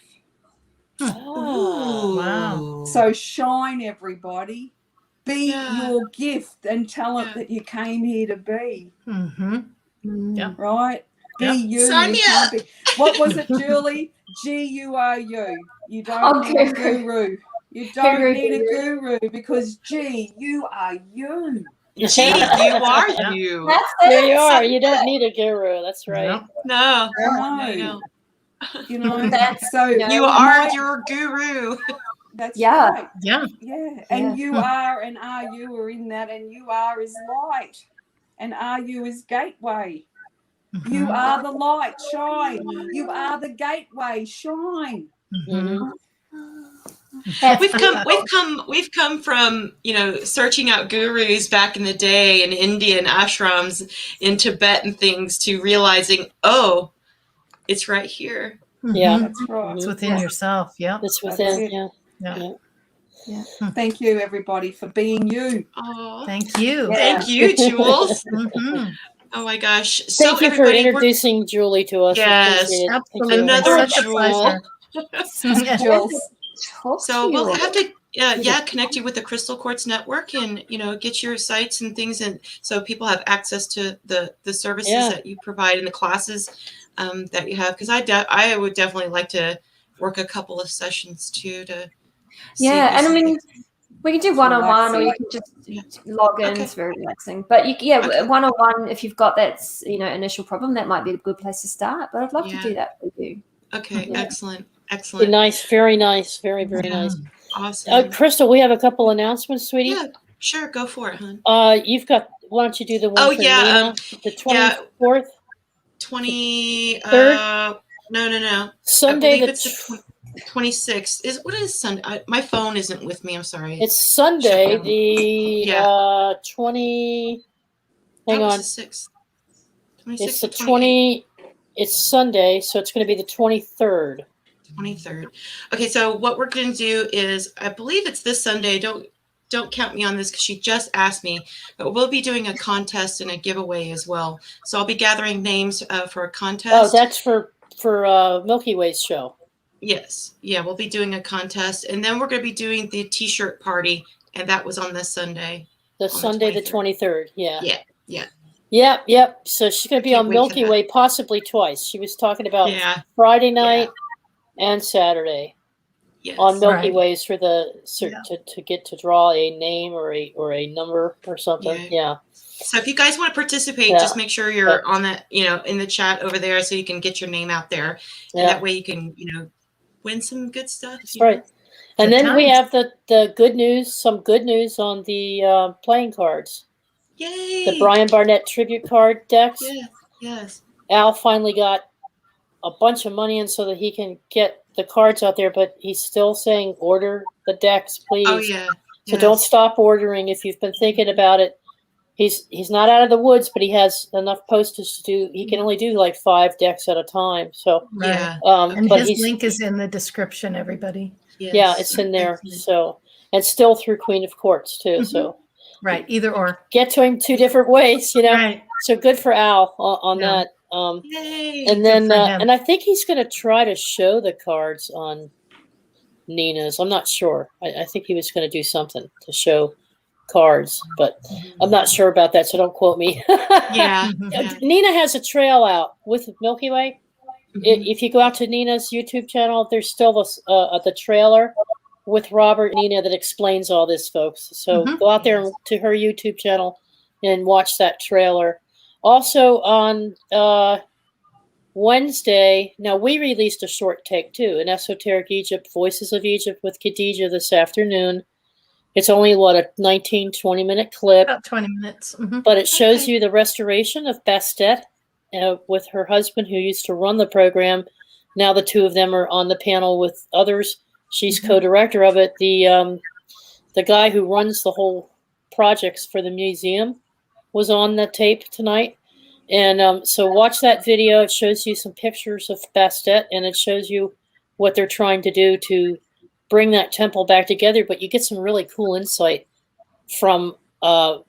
Oh. Wow. So shine, everybody. Be Yeah. your gift and tell it Yeah. that you came here to be. Mm-hmm. Yeah. Right? Yeah. Be you. Sign me can't up. be. What was it, Julie? GURU. You don't Oh, need a guru. guru. You don't Guru, need a guru. guru because G, you are you. Gee, you are Yeah. you. That's There it. you are. You don't need a guru. That's right. Yep. No. No. You know, That's- so you know, You are your guru. that's Yeah. right. Yeah. Yeah. And Yeah. you are and are you are in that, and you are is light. And are you is gateway. You Mhm. are the light, shine. You are the gateway, shine. Mhm. We've come from, searching out gurus back in the day in India and ashrams in Tibet and things to realizing, oh, it's right here. Yeah. That's right. It's within yourself. Yeah. It's within. it. Yeah. Yeah. Yeah. Thank you, everybody, for being you. Oh, Thank you. Yeah. thank you, Jules. Mhm. Oh my gosh. Thank you for introducing Julie to us. Yes, Appreciate it. Absolutely. Another Such a Jewel. pleasure. Jules. So we'll have to connect you with the Crystal Quartz Network and get your sites and things, and so people have access to the services that you provide and the classes that you have, because I would definitely like to work a couple of sessions too to and I mean, we can do one-on-one, or you can just log in. Okay. It's very relaxing. But one-on-one, if you've got that initial problem, that might be a good place to start. But I'd love to do that with you. Okay, excellent. Nice, very nice, very nice. Awesome. Crystal, we have a couple announcements, sweetie. Yeah, sure, go for it, hon. You've got. Why don't you do the one for Nina, the 24th? 23rd? No. Sunday the 26th. What is Sunday? My phone isn't with me. I'm sorry. It's Sunday the 20. Hang on. It's the 6th. It's the 20. It's Sunday, so it's going to be the 23rd. 23rd. Okay, so what we're going to do is, I believe it's this Sunday. Don't count me on this because she just asked me, but we'll be doing a contest and a giveaway as well. So I'll be gathering names for a contest. Oh, that's for Milky Way's show. Yes. Yeah, we'll be doing a contest, and then we're going to be doing the T-shirt party, and that was on this Sunday. The Sunday, the 23rd. Yeah. Yep. So she's going to be on Milky Way possibly twice. She was talking about Friday night and Saturday on Milky Ways for to get to draw a name or a number or something. Yeah. So if you guys want to participate, just make sure you're on that, in the chat over there, so you can get your name out there, and that way you can, win some good stuff. That's right. And then we have the good news, some good news on the playing cards. Yay! The Brian Barnett tribute card decks. Yes. Al finally got a bunch of money in so that he can get the cards out there, but he's still saying order the decks, please. Oh yeah. So don't stop ordering if you've been thinking about it. He's not out of the woods, but he has enough postage to do. He can only do like 5 decks at a time. So and his link is in the description, everybody. Yes. Yeah, it's in there. So, and still through Queen of Quartz too. So either or. Get to him 2 different ways, Right. So good for Al on that. Yay. And then and I think he's going to try to show the cards on Nina's. I'm not sure. I think he was going to do something to show cards, but I'm not sure about that, so don't quote me. Nina has a trail out with Milky Way. If you go out to Nina's YouTube channel, there's still the trailer with Robert and Nina that explains all this, folks. So go out there to her YouTube channel and watch that trailer. Also on Wednesday, now we released a short take too, an Esoteric Egypt, Voices of Egypt with Khadija this afternoon. It's only, a 19, 20-minute clip. About 20 minutes. But it shows you the restoration of Bastet with her husband who used to run the program. Now the 2 of them are on the panel with others. She's co-director of it. The guy who runs the whole projects for the museum was on the tape tonight. And so watch that video. It shows you some pictures of Bastet, and it shows you what they're trying to do to bring that temple back together, but you get some really cool insight from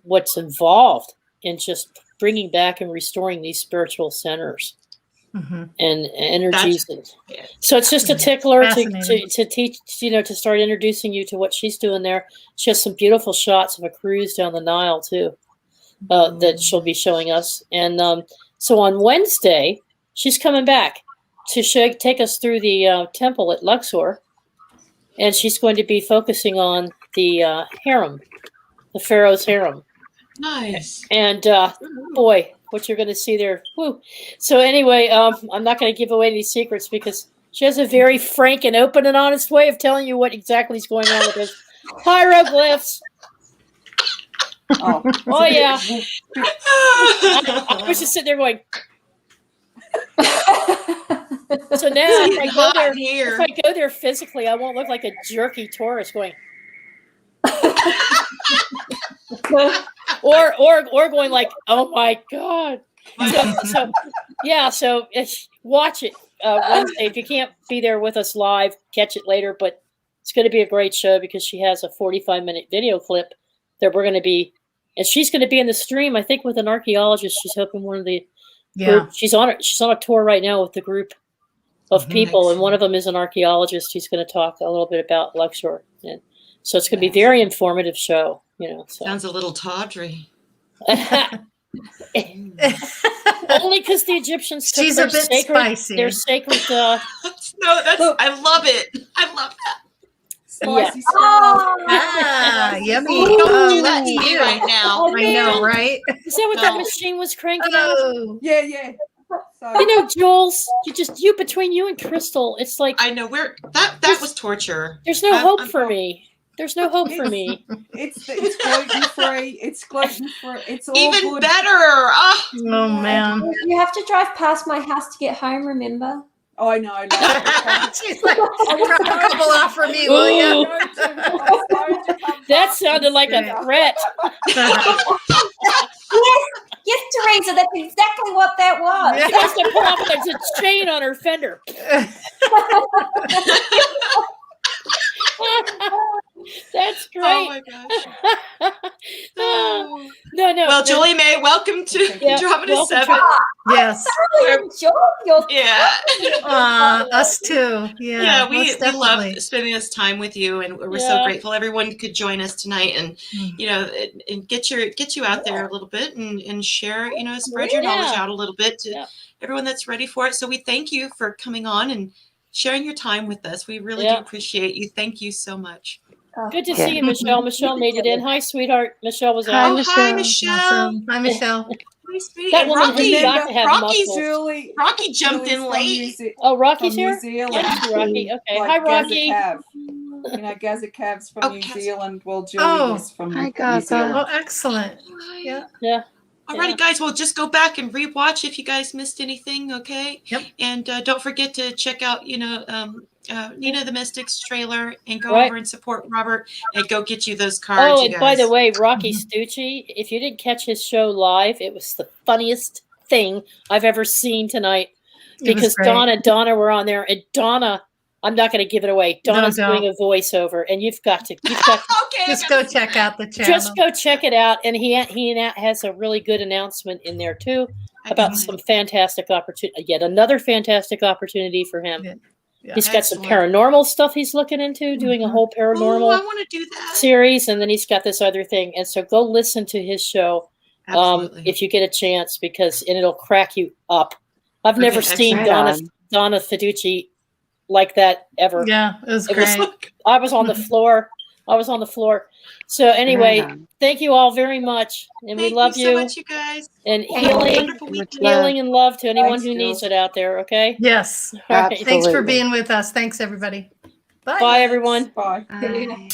what's involved in just bringing back and restoring these spiritual centers and energies. So it's just a tickler to teach, to start introducing you to what she's doing there. She has some beautiful shots of a cruise down the Nile too that she'll be showing us. And so on Wednesday, she's coming back to take us through the temple at Luxor. And she's going to be focusing on the harem, the Pharaoh's harem. Nice. And boy, what you're going to see there. Woo. So anyway, I'm not going to give away any secrets because she has a very frank and open and honest way of telling you what exactly is going on with those hieroglyphs. Oh yeah. I was just sitting there going. So now if I go hot there, here. if I go there physically, I won't look like a jerky tourist going. or going like, oh my god. So yeah, so watch it Wednesday. If you can't be there with us live, catch it later. But it's going to be a great show because she has a 45-minute video clip that we're going to be, and she's going to be in the stream. I think with an archaeologist. She's helping one of the. Group. She's on a tour right now with the group of people, and one of them is an archaeologist. He's going to talk a little bit about Luxor, and so it's going to be a very informative show. So. Sounds a little tawdry. Only because the Egyptians took She's their a bit sacred, spicy. Their sacred. No, I love it. I love that. Spicy yummy. Don't do that to me right now. Oh, I know, right? Is that what that machine was cranking out? Yeah. So, Jules, between you and Crystal, it's like I know that was torture. There's no hope for me. There's no hope for me. It's gluten free. It's gluten free. It's all even good. better. Oh man, you have to drive past my house to get home. Remember? Oh, I know. She's like, drop a couple off for me, will you? That sounded like a threat. Yes, Teresa, that's exactly what that was. She has to pull off there's a chain on her fender. That's great. Oh my gosh. No. Well, Julie May, welcome to Andromeda 7. Yes. Yeah. Us too. Yeah. We love spending this time with you, and we're so grateful everyone could join us tonight, and and get you out there a little bit and share, spread your knowledge out a little bit to everyone that's ready for it. So we thank you for coming on and sharing your time with us. We really do appreciate you. Thank you so much. Good to see you, Michelle. Michelle made it in. Hi, sweetheart. Michelle was out. Hi, Michelle. Awesome. Hi, Michelle. That woman has got to have muscles. Rocky jumped in late. Rocky's here? New Zealand. Yeah, Rocky. Okay. Like Hi, Rocky. Gaza Cavs from New Zealand. Well, Julie is from New Zealand. Oh, excellent. Yeah. Alrighty, guys. Well, just go back and rewatch if you guys missed anything. Okay. Yep. And don't forget to check out, Nina the Mystics trailer, and go over and support Robert, and go get you those cards. Oh, and by the way, Rocky Stucci, if you didn't catch his show live, it was the funniest thing I've ever seen tonight. Because Donna were on there, and Donna, I'm not going to give it away. Donna's doing a voiceover, and you've got to okay, just go check out the channel. Just go check it out, and he has a really good announcement in there too about some fantastic opportunity. Yet another fantastic opportunity for him. Yeah. He's got some paranormal stuff he's looking into, doing a whole paranormal I want to do that series, and then he's got this other thing. And so go listen to his show if you get a chance, because it'll crack you up. I've never seen Donna Fiducci like that ever. Yeah, it was great. I was on the floor. So anyway, thank you all very much, and we love you. So much, you guys. And healing and love to anyone who needs it out there. Okay. Yes. All right. Thanks for being with us. Thanks, everybody. Bye everyone. Bye. Bye.